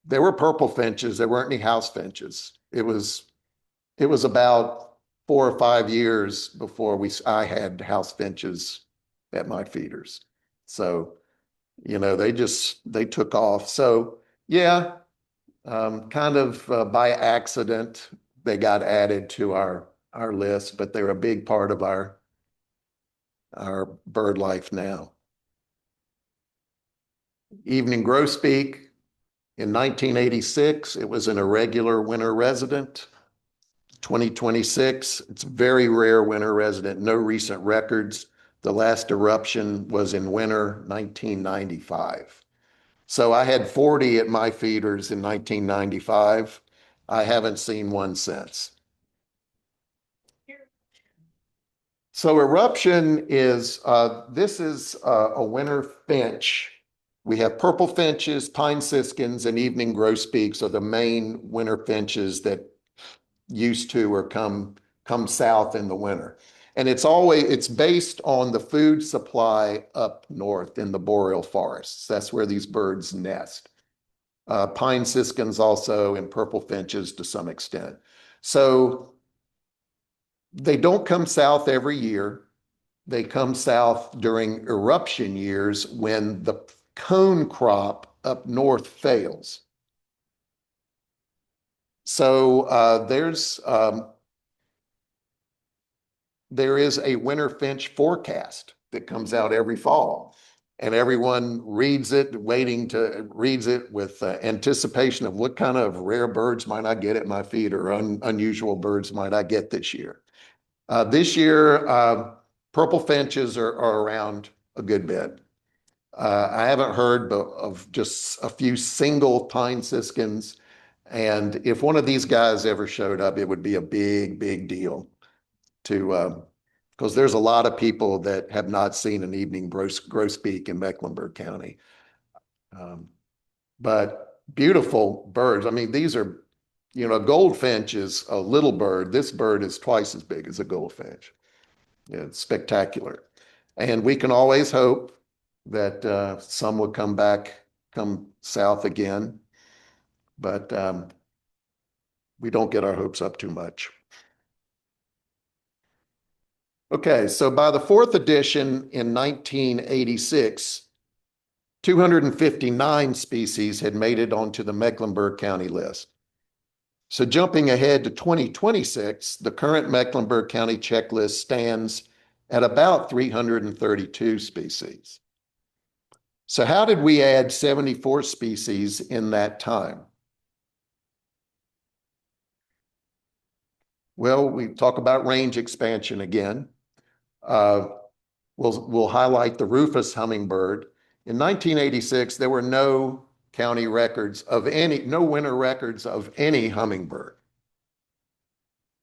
there were purple finches. There weren't any house finches. It was about 4 or 5 years before I had house finches at my feeders. So, they took off. So yeah, kind of by accident, they got added to our list, but they're a big part of our bird life now. Evening grosbeak, in 1986, it was an irregular winter resident. 2026, it's a very rare winter resident, no recent records. The last eruption was in winter 1995. So I had 40 at my feeders in 1995. I haven't seen one since. So eruption is, this is a winter finch. We have purple finches, pine siskins, and evening grosbeaks are the main winter finches that used to or come south in the winter. And it's based on the food supply up north in the boreal forests. That's where these birds nest. Pine siskins also and purple finches to some extent. So they don't come south every year. They come south during eruption years when the cone crop up north fails. So there is a winter finch forecast that comes out every fall, and everyone reads it with anticipation of what kind of rare birds might I get at my feed, or unusual birds might I get this year. This year, purple finches are around a good bit. I haven't heard of just a few single pine siskins. And if one of these guys ever showed up, it would be a big, big deal because there's a lot of people that have not seen an evening grosbeak in Mecklenburg County. But beautiful birds. I mean, these are, goldfinch is a little bird. This bird is twice as big as a goldfinch. It's spectacular. And we can always hope that some will come south again. But we don't get our hopes up too much. Okay, so by the fourth edition in 1986, 259 species had made it onto the Mecklenburg County list. So jumping ahead to 2026, the current Mecklenburg County checklist stands at about 332 species. So how did we add 74 species in that time? Well, we talk about range expansion again. We'll highlight the rufous hummingbird. In 1986, there were no county records of no winter records of any hummingbird.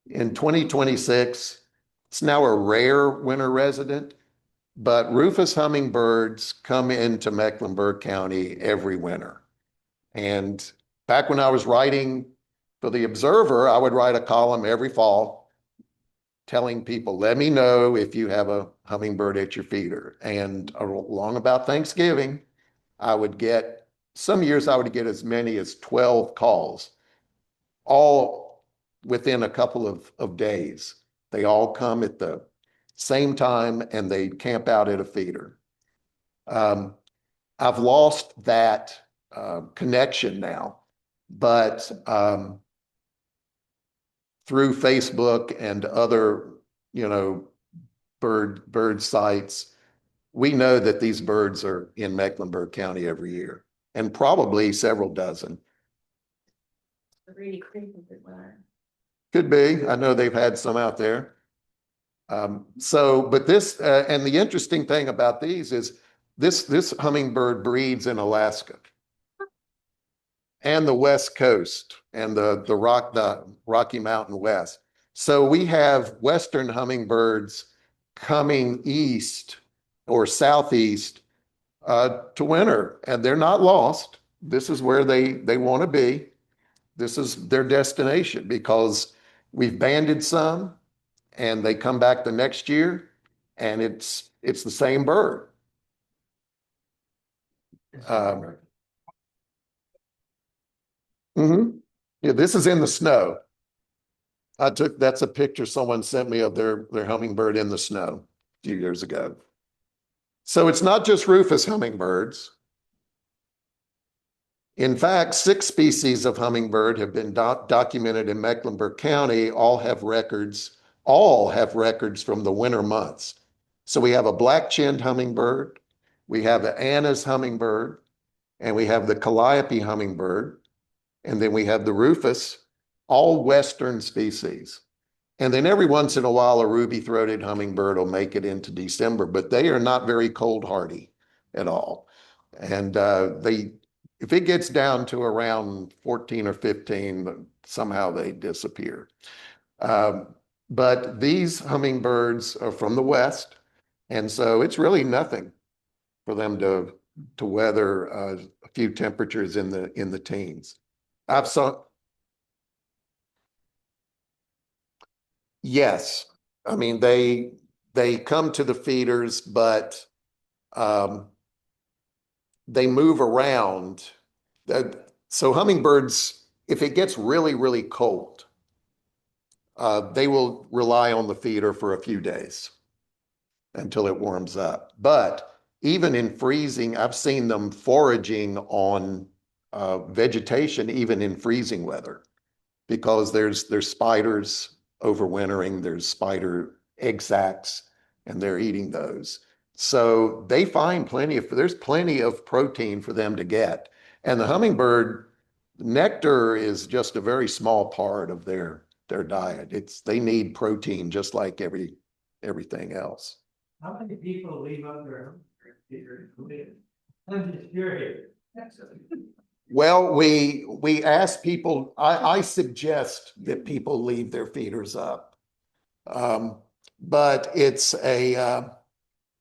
In 2026, it's now a rare winter resident, but rufous hummingbirds come into Mecklenburg County every winter. And back when I was writing for the Observer, I would write a column every fall telling people, let me know if you have a hummingbird at your feeder. And along about Thanksgiving, some years I would get as many as 12 calls, all within a couple of days. They all come at the same time and they camp out at a feeder. I've lost that connection now, but through Facebook and other, bird sites, we know that these birds are in Mecklenburg County every year, and probably several dozen.
Really creepy good winter.
Could be. I know they've had some out there. But this, and the interesting thing about these is this hummingbird breeds in Alaska and the West Coast and the Rocky Mountain West. So we have Western hummingbirds coming east or southeast to winter, and they're not lost. This is where they want to be. This is their destination because we've banded some and they come back the next year and it's the same bird. Yeah, this is in the snow. That's a picture someone sent me of their hummingbird in the snow a few years ago. So it's not just rufous hummingbirds. In fact, 6 species of hummingbird have been documented in Mecklenburg County, all have records from the winter months. So we have a black-chinned hummingbird, we have the Anna's hummingbird, and we have the calliope hummingbird, and then we have the rufous, all Western species. And then every once in a while, a ruby-throated hummingbird will make it into December, but they are not very cold hardy at all. And if it gets down to around 14 or 15, somehow they disappear. But these hummingbirds are from the West, and so it's really nothing for them to weather a few temperatures in the teens. I've saw. Yes, I mean they come to the feeders, but um, they move around. So hummingbirds, if it gets really, really cold, they will rely on the feeder for a few days until it warms up. But even in freezing, I've seen them foraging on vegetation, even in freezing weather, because there's spiders overwintering, there's spider egg sacs, and they're eating those. So they find there's plenty of protein for them to get. And the hummingbird nectar is just a very small part of their diet. They need protein just like everything else.
How many people leave out their I'm just curious.
Well, we ask people, I suggest that people leave their feeders up. But it's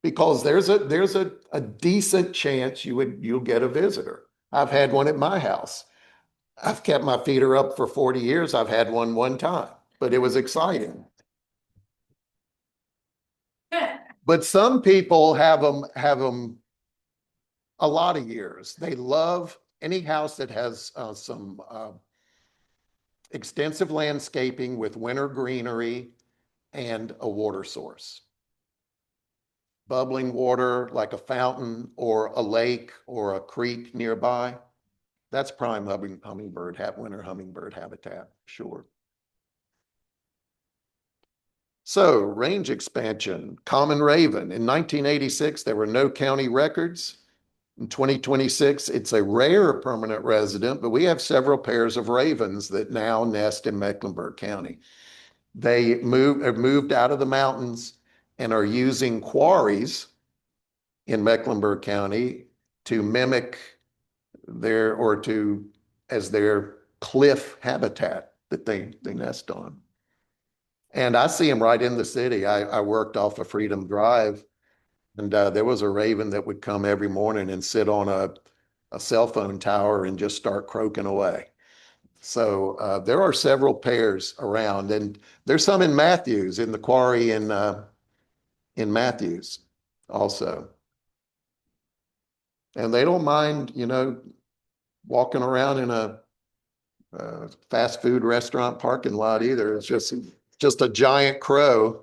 because there's a decent chance you'll get a visitor. I've had one at my house. I've kept my feeder up for 40 years. I've had one time, but it was exciting. But some people have them a lot of years. They love any house that has some extensive landscaping with winter greenery and a water source. Bubbling water like a fountain or a lake or a creek nearby. That's prime winter hummingbird habitat, sure. So range expansion, common raven. In 1986, there were no county records. In 2026, it's a rare permanent resident, but we have several pairs of ravens that now nest in Mecklenburg County. They have moved out of the mountains and are using quarries in Mecklenburg County to mimic as their cliff habitat that they nest on. And I see them right in the city. I worked off of Freedom Drive, and there was a raven that would come every morning and sit on a cell phone tower and just start croaking away. So there are several pairs around, and there's some in Matthews, in the quarry in Matthews also. And they don't mind, walking around in a fast food restaurant parking lot either. It's just a giant crow.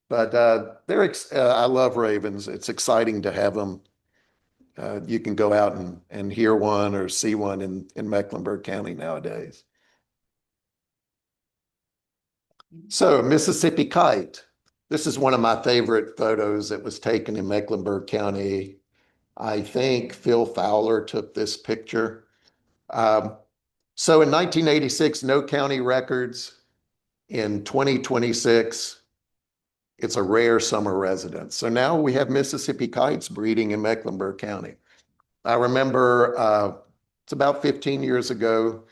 But I love ravens. It's exciting to have them. You can go out and hear one or see one in Mecklenburg County nowadays. So Mississippi kite. This is one of my favorite photos that was taken in Mecklenburg County. I think Phil Fowler took this picture. So in 1986, no county records. In 2026, it's a rare summer residence. So now we have Mississippi kites breeding in Mecklenburg County. I remember it's about 15 years ago,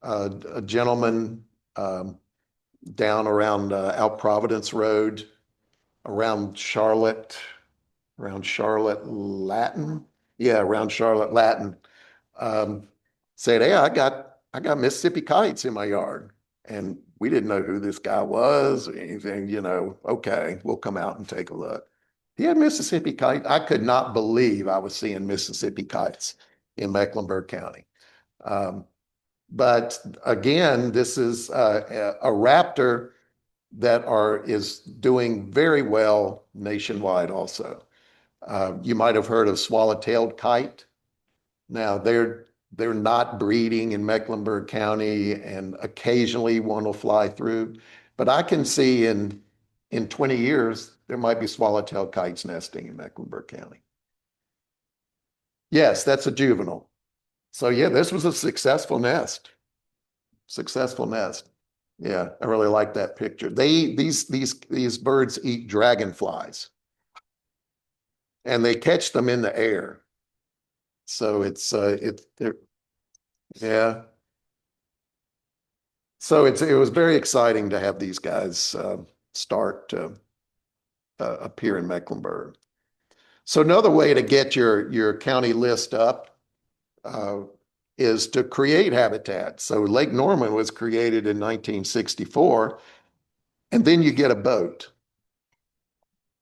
a gentleman down around out Providence Road, around Charlotte Latin. Yeah, around Charlotte Latin. Said, hey, I got Mississippi kites in my yard. And we didn't know who this guy was or anything, okay, we'll come out and take a look. He had Mississippi kites. I could not believe I was seeing Mississippi kites in Mecklenburg County. But again, this is a raptor that is doing very well nationwide also. You might have heard of swallow-tailed kite. Now they're not breeding in Mecklenburg County, and occasionally one will fly through. But I can see in 20 years, there might be swallow-tailed kites nesting in Mecklenburg County. Yes, that's a juvenile. So yeah, this was a successful nest. Successful nest. Yeah, I really like that picture. These birds eat dragonflies, and they catch them in the air. So yeah. So it was very exciting to have these guys start to appear in Mecklenburg. So another way to get your county list up uh, is to create habitat. So Lake Norman was created in 1964, and then you get a boat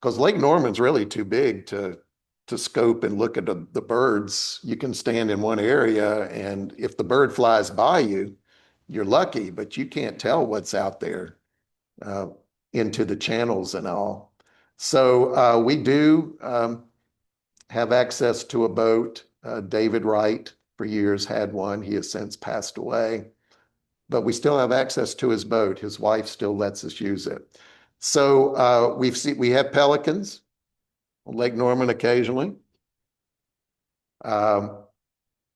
because Lake Norman's really too big to scope and look at the birds. You can stand in one area, and if the bird flies by you, you're lucky, but you can't tell what's out there uh, into the channels and all. So we do have access to a boat. David Wright, for years, had one. He has since passed away, but we still have access to his boat. His wife still lets us use it. So we have pelicans on Lake Norman occasionally. Um,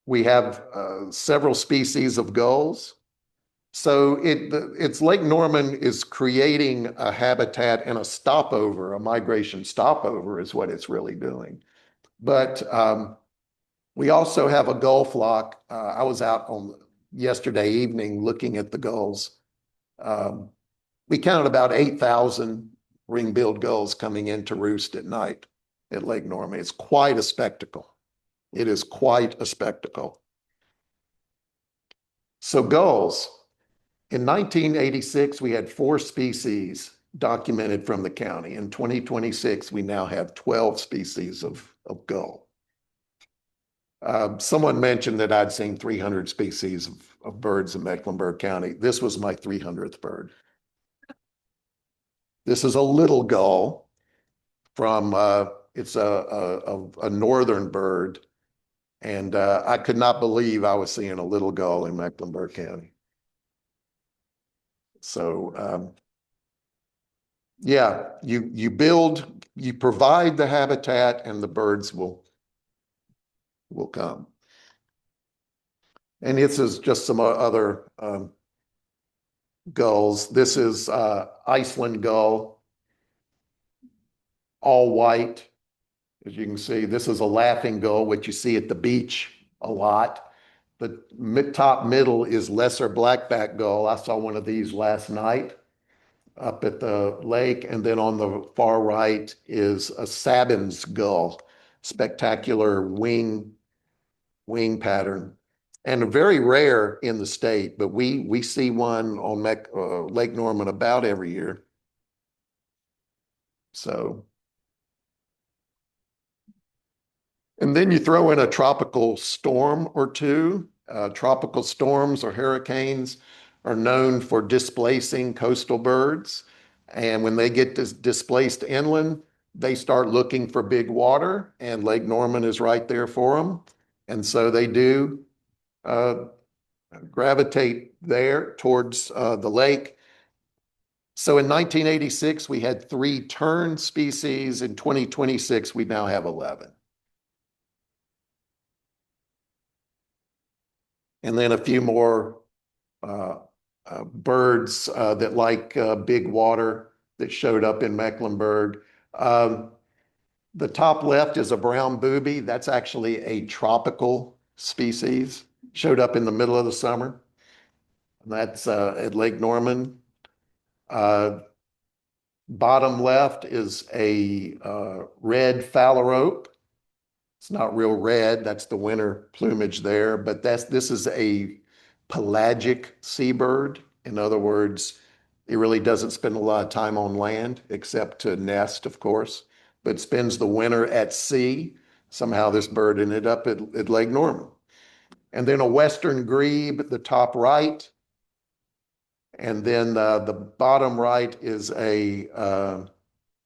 we have several species of gulls. So it's Lake Norman is creating a habitat and a stopover, a migration stopover is what it's really doing. But we also have a gull flock. I was out on yesterday evening looking at the gulls. We counted about 8,000 ring-billed gulls coming in to roost at night at Lake Norman. It's quite a spectacle. It is quite a spectacle. So gulls, in 1986, we had 4 species documented from the county. In 2026, we now have 12 species of gull. Someone mentioned that I'd seen 300 species of birds in Mecklenburg County. This was my 300th bird. This is a little gull from, it's a northern bird. And I could not believe I was seeing a little gull in Mecklenburg County. So yeah, you provide the habitat and the birds will come. And this is just some other gulls. This is Iceland gull, all white. As you can see, this is a laughing gull, which you see at the beach a lot. The top middle is lesser blackback gull. I saw one of these last night up at the lake. And then on the far right is a Sabin's gull, spectacular wing pattern. And very rare in the state, but we see one on Lake Norman about every year. So, and then you throw in a tropical storm or two. Tropical storms or hurricanes are known for displacing coastal birds. And when they get displaced inland, they start looking for big water, and Lake Norman is right there for them. And so they do gravitate there towards the lake. So in 1986, we had 3 tern species. In 2026, we now have 11. And then a few more birds that like big water that showed up in Mecklenburg. The top left is a brown booby. That's actually a tropical species. Showed up in the middle of the summer. And that's at Lake Norman. Bottom left is a red phalarope. It's not real red. That's the winter plumage there. But this is a pelagic seabird. In other words, it really doesn't spend a lot of time on land except to nest, of course, but spends the winter at sea. Somehow this bird ended up at Lake Norman. And then a western grebe at the top right. And then the bottom right is a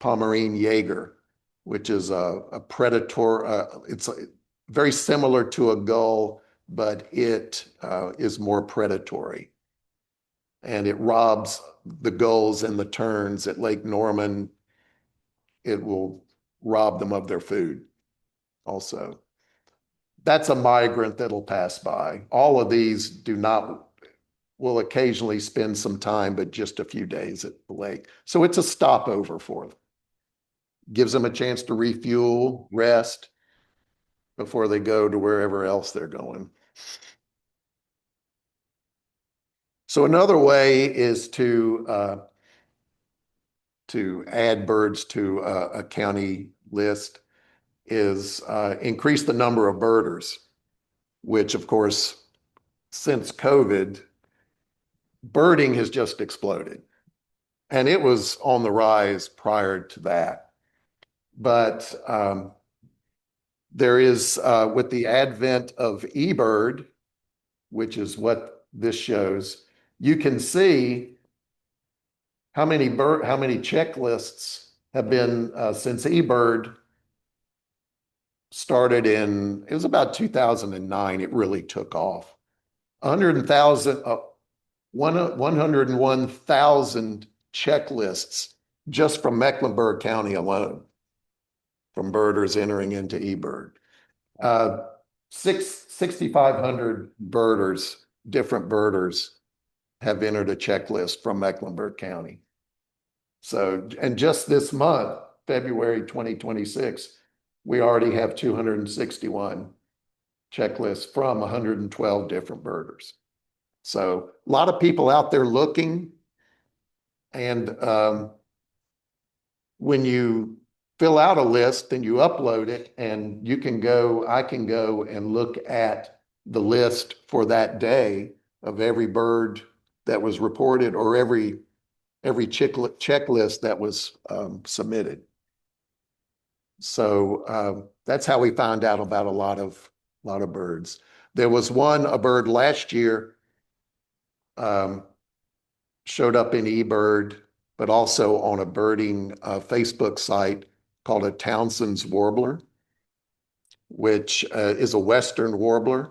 Pomeranian Jaeger, which is a predator. It's very similar to a gull, but it is more predatory. And it robs the gulls and the terns at Lake Norman. It will rob them of their food also. That's a migrant that'll pass by. All of these will will occasionally spend some time, but just a few days at the lake. So it's a stopover for them. Gives them a chance to refuel, rest before they go to wherever else they're going. So another way is to add birds to a county list is increase the number of birders, which of course, since COVID, birding has just exploded. And it was on the rise prior to that. But there is, with the advent of eBird, which is what this shows, you can see how many checklists have been since eBird started in, it was about 2009, it really took off. 101,000 checklists just from Mecklenburg County alone, from birders entering into eBird. 6,500 birders, different birders, have entered a checklist from Mecklenburg County. So, and just this month, February 2026, we already have 261 checklists from 112 different birders. So a lot of people out there looking, and when you fill out a list, then you upload it, and you can go, I can go and look at the list for that day of every bird that was reported, or every checklist that was submitted. So that's how we found out about a lot of birds. There was a bird last year showed up in eBird, but also on a birding Facebook site called a Townsend's warbler, which is a Western warbler.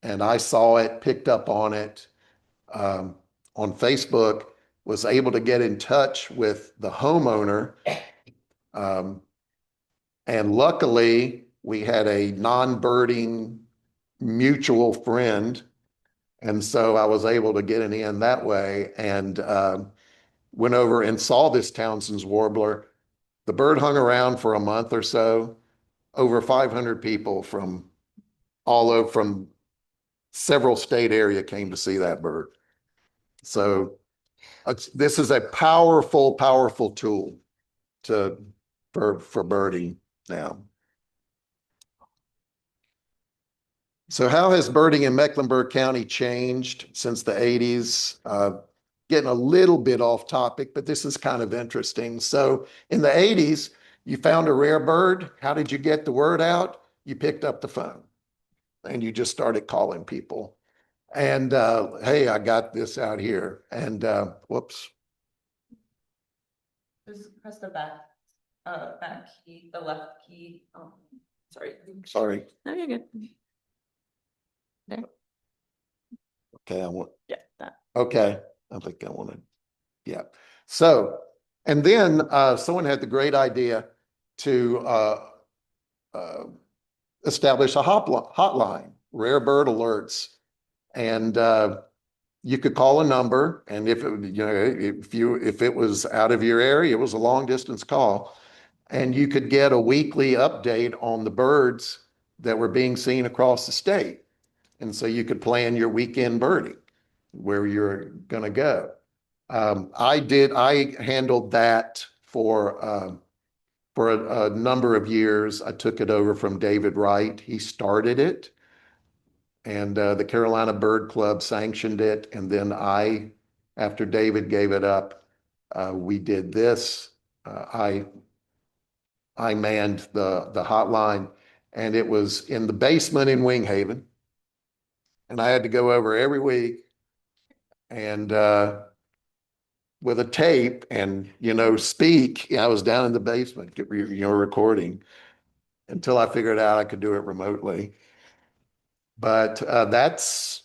And I saw it, picked up on it on Facebook, was able to get in touch with the homeowner. And luckily, we had a non-birding mutual friend. And so I was able to get it in that way, and went over and saw this Townsend's warbler. The bird hung around for a month or so. Over 500 people from all over, from several state area, came to see that bird. So this is a powerful, powerful tool for birding now. So how has birding in Mecklenburg County changed since the 80s? Getting a little bit off topic, but this is kind of interesting. So in the 80s, you found a rare bird. How did you get the word out? You picked up the phone and you just started calling people. And hey, I got this out here. And whoops.
Just press the back key, the left key. Oh, sorry.
Sorry.
No, you're good. There.
Okay, I want.
Yeah, that.
Okay, I think I want to. Yeah. So, and then someone had the great idea to establish a hotline, rare bird alerts, and you could call a number, and if it was out of your area, it was a long distance call, and you could get a weekly update on the birds that were being seen across the state. And so you could plan your weekend birding, where you're going to go. I handled that for a number of years. I took it over from David Wright. He started it, and the Carolina Bird Club sanctioned it. And then after David gave it up, we did this. I manned the hotline, and it was in the basement in Winghaven. And I had to go over every week and with a tape and, speak. I was down in the basement, recording, until I figured out I could do it remotely. But that's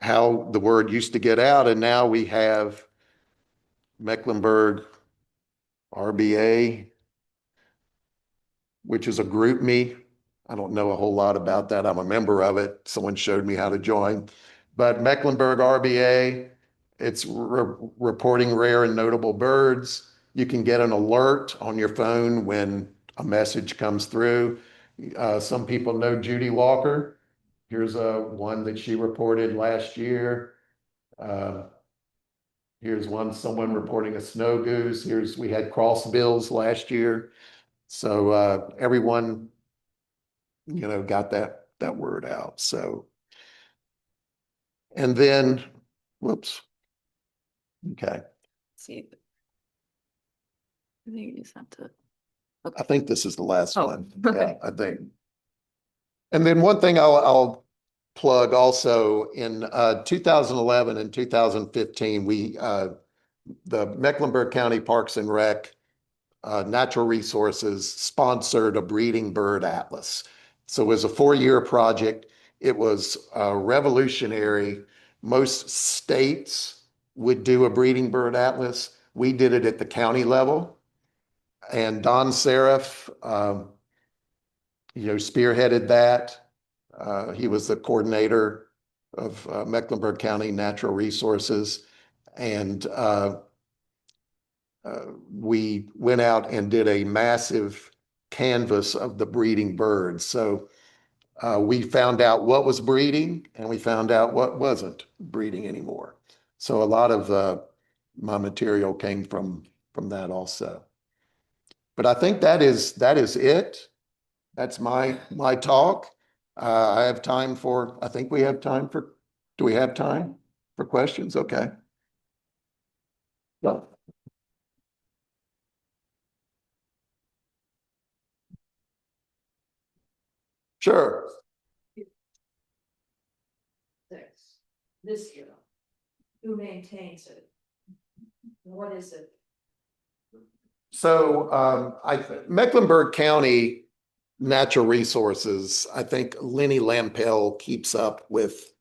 how the word used to get out. And now we have Mecklenburg RBA, which is a group me. I don't know a whole lot about that. I'm a member of it. Someone showed me how to join. But Mecklenburg RBA, it's reporting rare and notable birds. You can get an alert on your phone when a message comes through. Some people know Judy Walker. Here's one that she reported last year. Here's someone reporting a snow goose. We had crossbills last year. So everyone, got that word out. So, and then, whoops. Okay.
See. I think you just have to.
I think this is the last
Oh,
one.
okay.
Yeah, I think. And then one thing I'll plug also in 2011 and 2015, the Mecklenburg County Parks and Rec Natural Resources sponsored a breeding bird atlas. So it was a 4-year project. It was revolutionary. Most states would do a breeding bird atlas. We did it at the county level. And Don Seraph, spearheaded that. He was the coordinator of Mecklenburg County Natural Resources. And we went out and did a massive canvas of the breeding birds. So we found out what was breeding and we found out what wasn't breeding anymore. So a lot of my material came from that also. But I think that is it. That's my talk. I think we have time do we have time for questions? Okay. Well, sure.
This year, who maintains it? What is it?
So Mecklenburg County Natural Resources, I think Lenny Lampel keeps up with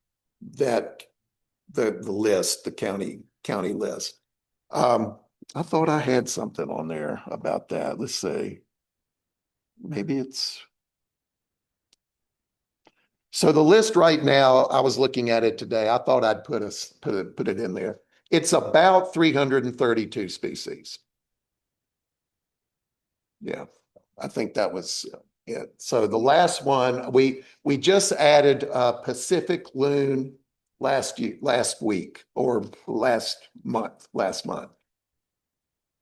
that, the list, the county list. I thought I had something on there about that. Let's see. Maybe it's. So the list right now, I was looking at it today. I thought I'd put it in there. It's about 332 species. Yeah, I think that was it. So the last one, we just added Pacific loon last week or last month,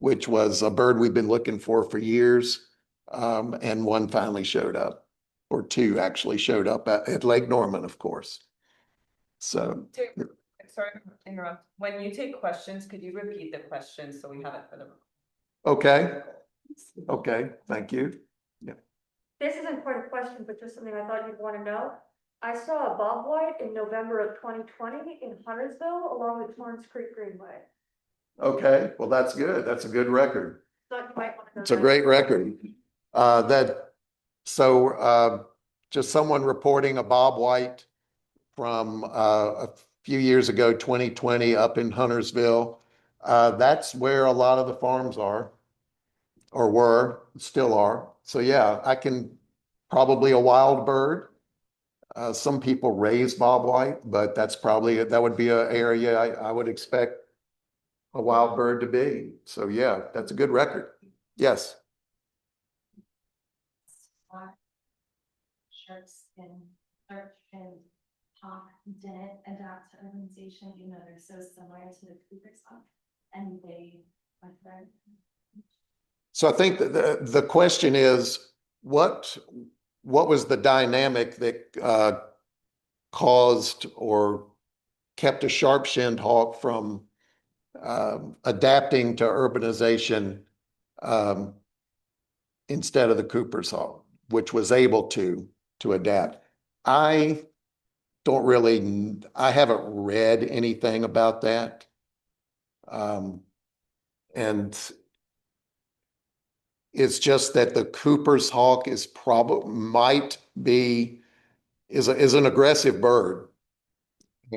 which was a bird we've been looking for years. And one finally showed up, or two actually showed up at Lake Norman, of course. So.
Sorry to interrupt. When you take questions, could you repeat the question so we have it for the.
Okay. Okay, thank you. Yeah.
This isn't quite a question, but just something I thought you'd want to know. I saw a bobwhite in November of 2020 in Huntersville along the Torrance Creek Greenway.
Okay, well, that's good. That's a good record.
Thought you might want to know
It's a
that.
great record. Just someone reporting a bobwhite from a few years ago, 2020, up in Huntersville. That's where a lot of the farms are, or were, still are. So yeah, I can, probably a wild bird. Some people raise bobwhite, but that would be an area I would expect a wild bird to be. So yeah, that's a good record. Yes.
Sharks and shark and hawk didn't adapt to urbanization, even though they're so similar to the Cooper's hawk, and they went there.
So I think that the question is, what was the dynamic that caused or kept a sharp-shinned hawk from adapting to urbanization instead of the Cooper's hawk, which was able to adapt? I haven't read anything about that. And it's just that the Cooper's hawk is an aggressive bird.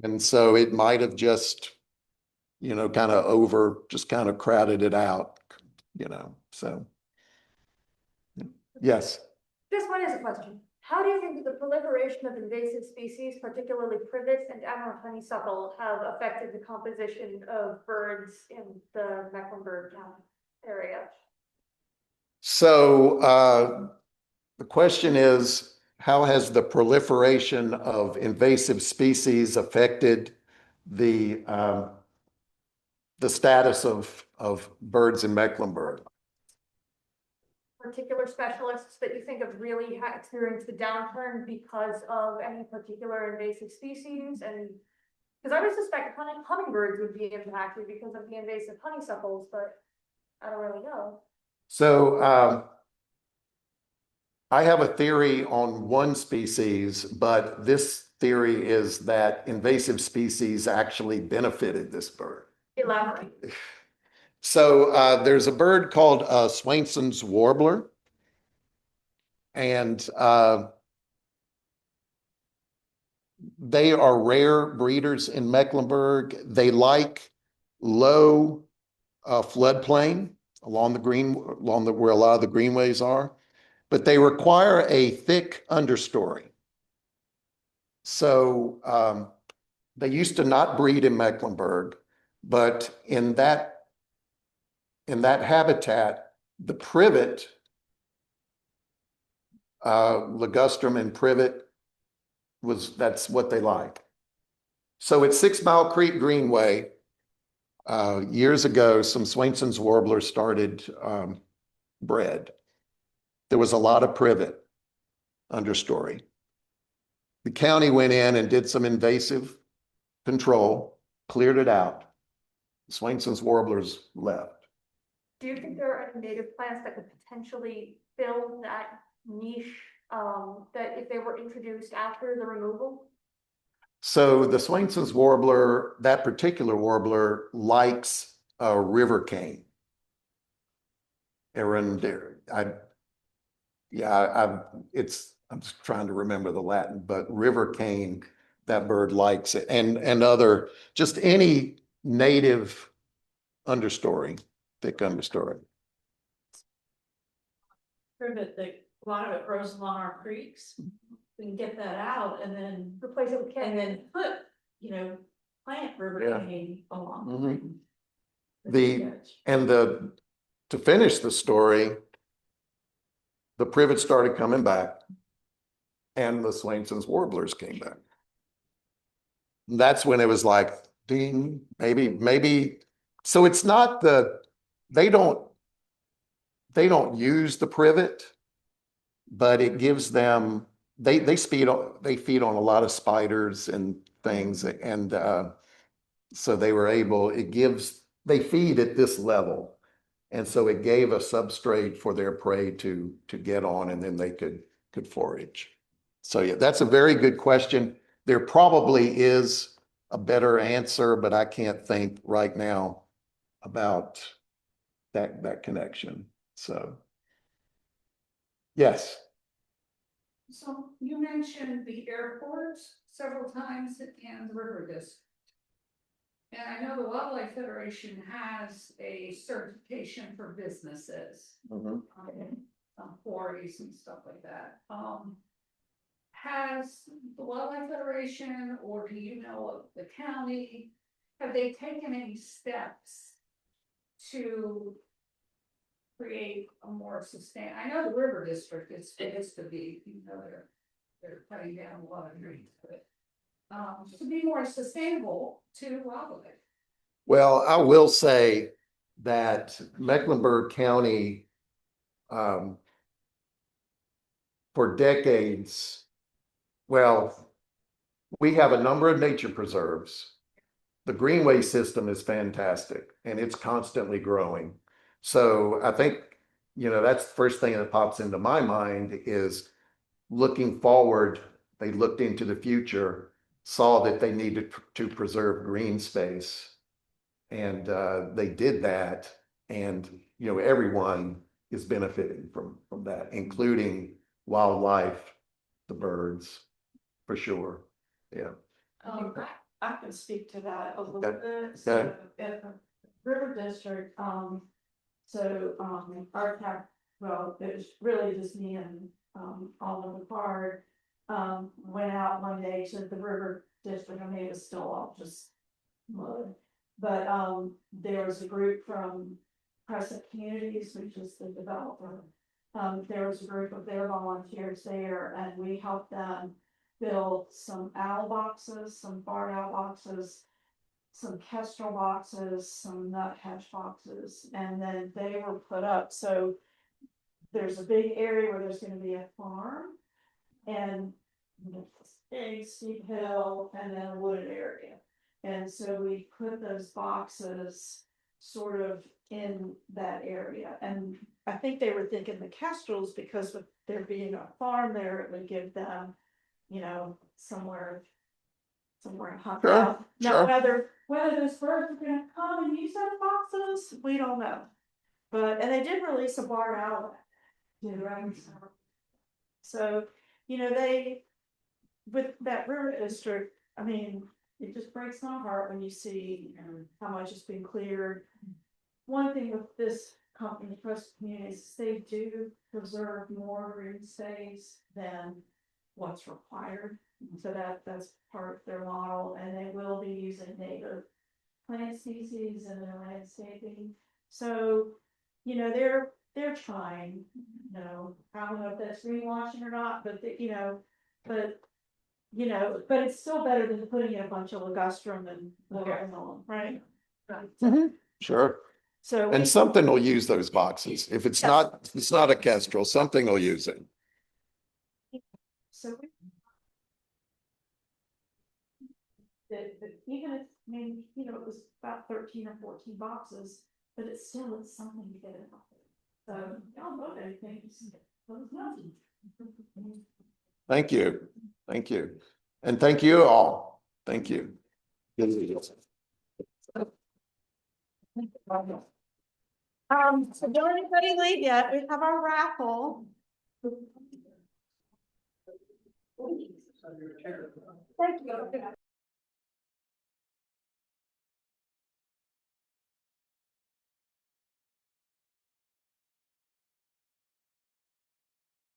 And so it might have just, kind of crowded it out, so. Yes.
This one is a question. How do you think that the proliferation of invasive species, particularly privets and emerald honeysuckle, have affected the composition of birds in the Mecklenburg County area?
So the question is, how has the proliferation of invasive species affected the status of birds in Mecklenburg?
Particular specialists that you think have really experienced the downturn because of any particular invasive species? And because I would suspect hummingbirds would be impacted because of the invasive honeysuckles, but I don't really know.
So I have a theory on one species, but this theory is that invasive species actually benefited this bird.
Elaborate.
So there's a bird called Swainson's warbler, and they are rare breeders in Mecklenburg. They like low floodplain along where a lot of the greenways are, but they require a thick understory. So they used to not breed in Mecklenburg, but in that habitat, the privet, ligustrum and privet, that's what they like. So at 6 Mile Creek Greenway, years ago, some Swainson's warblers started bred. There was a lot of privet understory. The county went in and did some invasive control, cleared it out. Swainson's warblers left.
Do you think there are any native plants that could potentially fill that niche, that if they were introduced after the removal?
So the Swainson's warbler, that particular warbler, likes a river cane. I'm just trying to remember the Latin, but river cane, that bird likes it, and other, just any native understory, thick understory.
Privet, a lot of it grows along our creeks. We can get that out and then,
Replace it with
and
cane?
then put, plant river
Yeah.
cane along.
Mhm.
the edge.
And to finish the story, the privet started coming back and the Swainson's warblers came back. That's when it was like, ding, maybe. So it's not they don't use the privet, but it gives them, they feed on a lot of spiders and things. And so they were able, they feed at this level. And so it gave a substrate for their prey to get on, and then they could forage. So yeah, that's a very good question. There probably is a better answer, but I can't think right now about that connection. So yes.
So you mentioned the airports several times and the river district. And I know the Wildlife Federation has a certification for businesses, quarries and stuff like that. Has the Wildlife Federation, or do you know of the county, have they taken any steps to create a more sustainable? I know the river district is to be, they're cutting down a lot of trees, but to be more sustainable to wildlife.
Well, I will say that Mecklenburg County, for decades, well, we have a number of nature preserves. The greenway system is fantastic and it's constantly growing. So I think, that's the first thing that pops into my mind is looking forward. They looked into the future, saw that they needed to preserve green space. And they did that. And, everyone is benefiting from that, including wildlife, the birds, for sure. Yeah.
I can speak to that a little
Okay.
bit. So at the River District, our well, it was really just me and, Alderman Card. Went out one day to the river district, I mean, it was still all just mud. But, there was a group from Crescent Communities, which is the developer. There was a group of their volunteers there, and we helped them build some owl boxes, some barred owl boxes, some kestrel boxes, some nuthatch boxes, and then they were put up, so there's a big area where there's gonna be a farm, and this big steep hill, and then a wooded area. And so we put those boxes sort of in that area, and I think they were thinking the kestrels, because with there being a farm there, it would give them, you know, somewhere to hunt
Sure,
out. Now,
sure.
whether those birds are gonna come and use those boxes, we don't know. But, and they did release a barred owl. So, you know, they, with that river district, I mean, it just breaks my heart when you see how much has been cleared. One thing with this company, Trust Communities, is they do preserve more green space than what's required. So that's part of their model, and they will be using native plant species in their landscaping. So, you know, they're trying, you know, I don't know if that's greenwashing or not, but but it's still better than putting in a bunch of ligustrum and on, right?
Sure.
So.
And something will use those boxes. If it's not a kestrel, something will use it.
So. Even if, I mean, you know, it was about 13 or 14 boxes, but it's still, it's something to get it off. So, y'all vote anything, just let us know.
Thank you. Thank you. And thank you all. Thank you.
So don't anybody leave yet, we have our raffle. Thank you.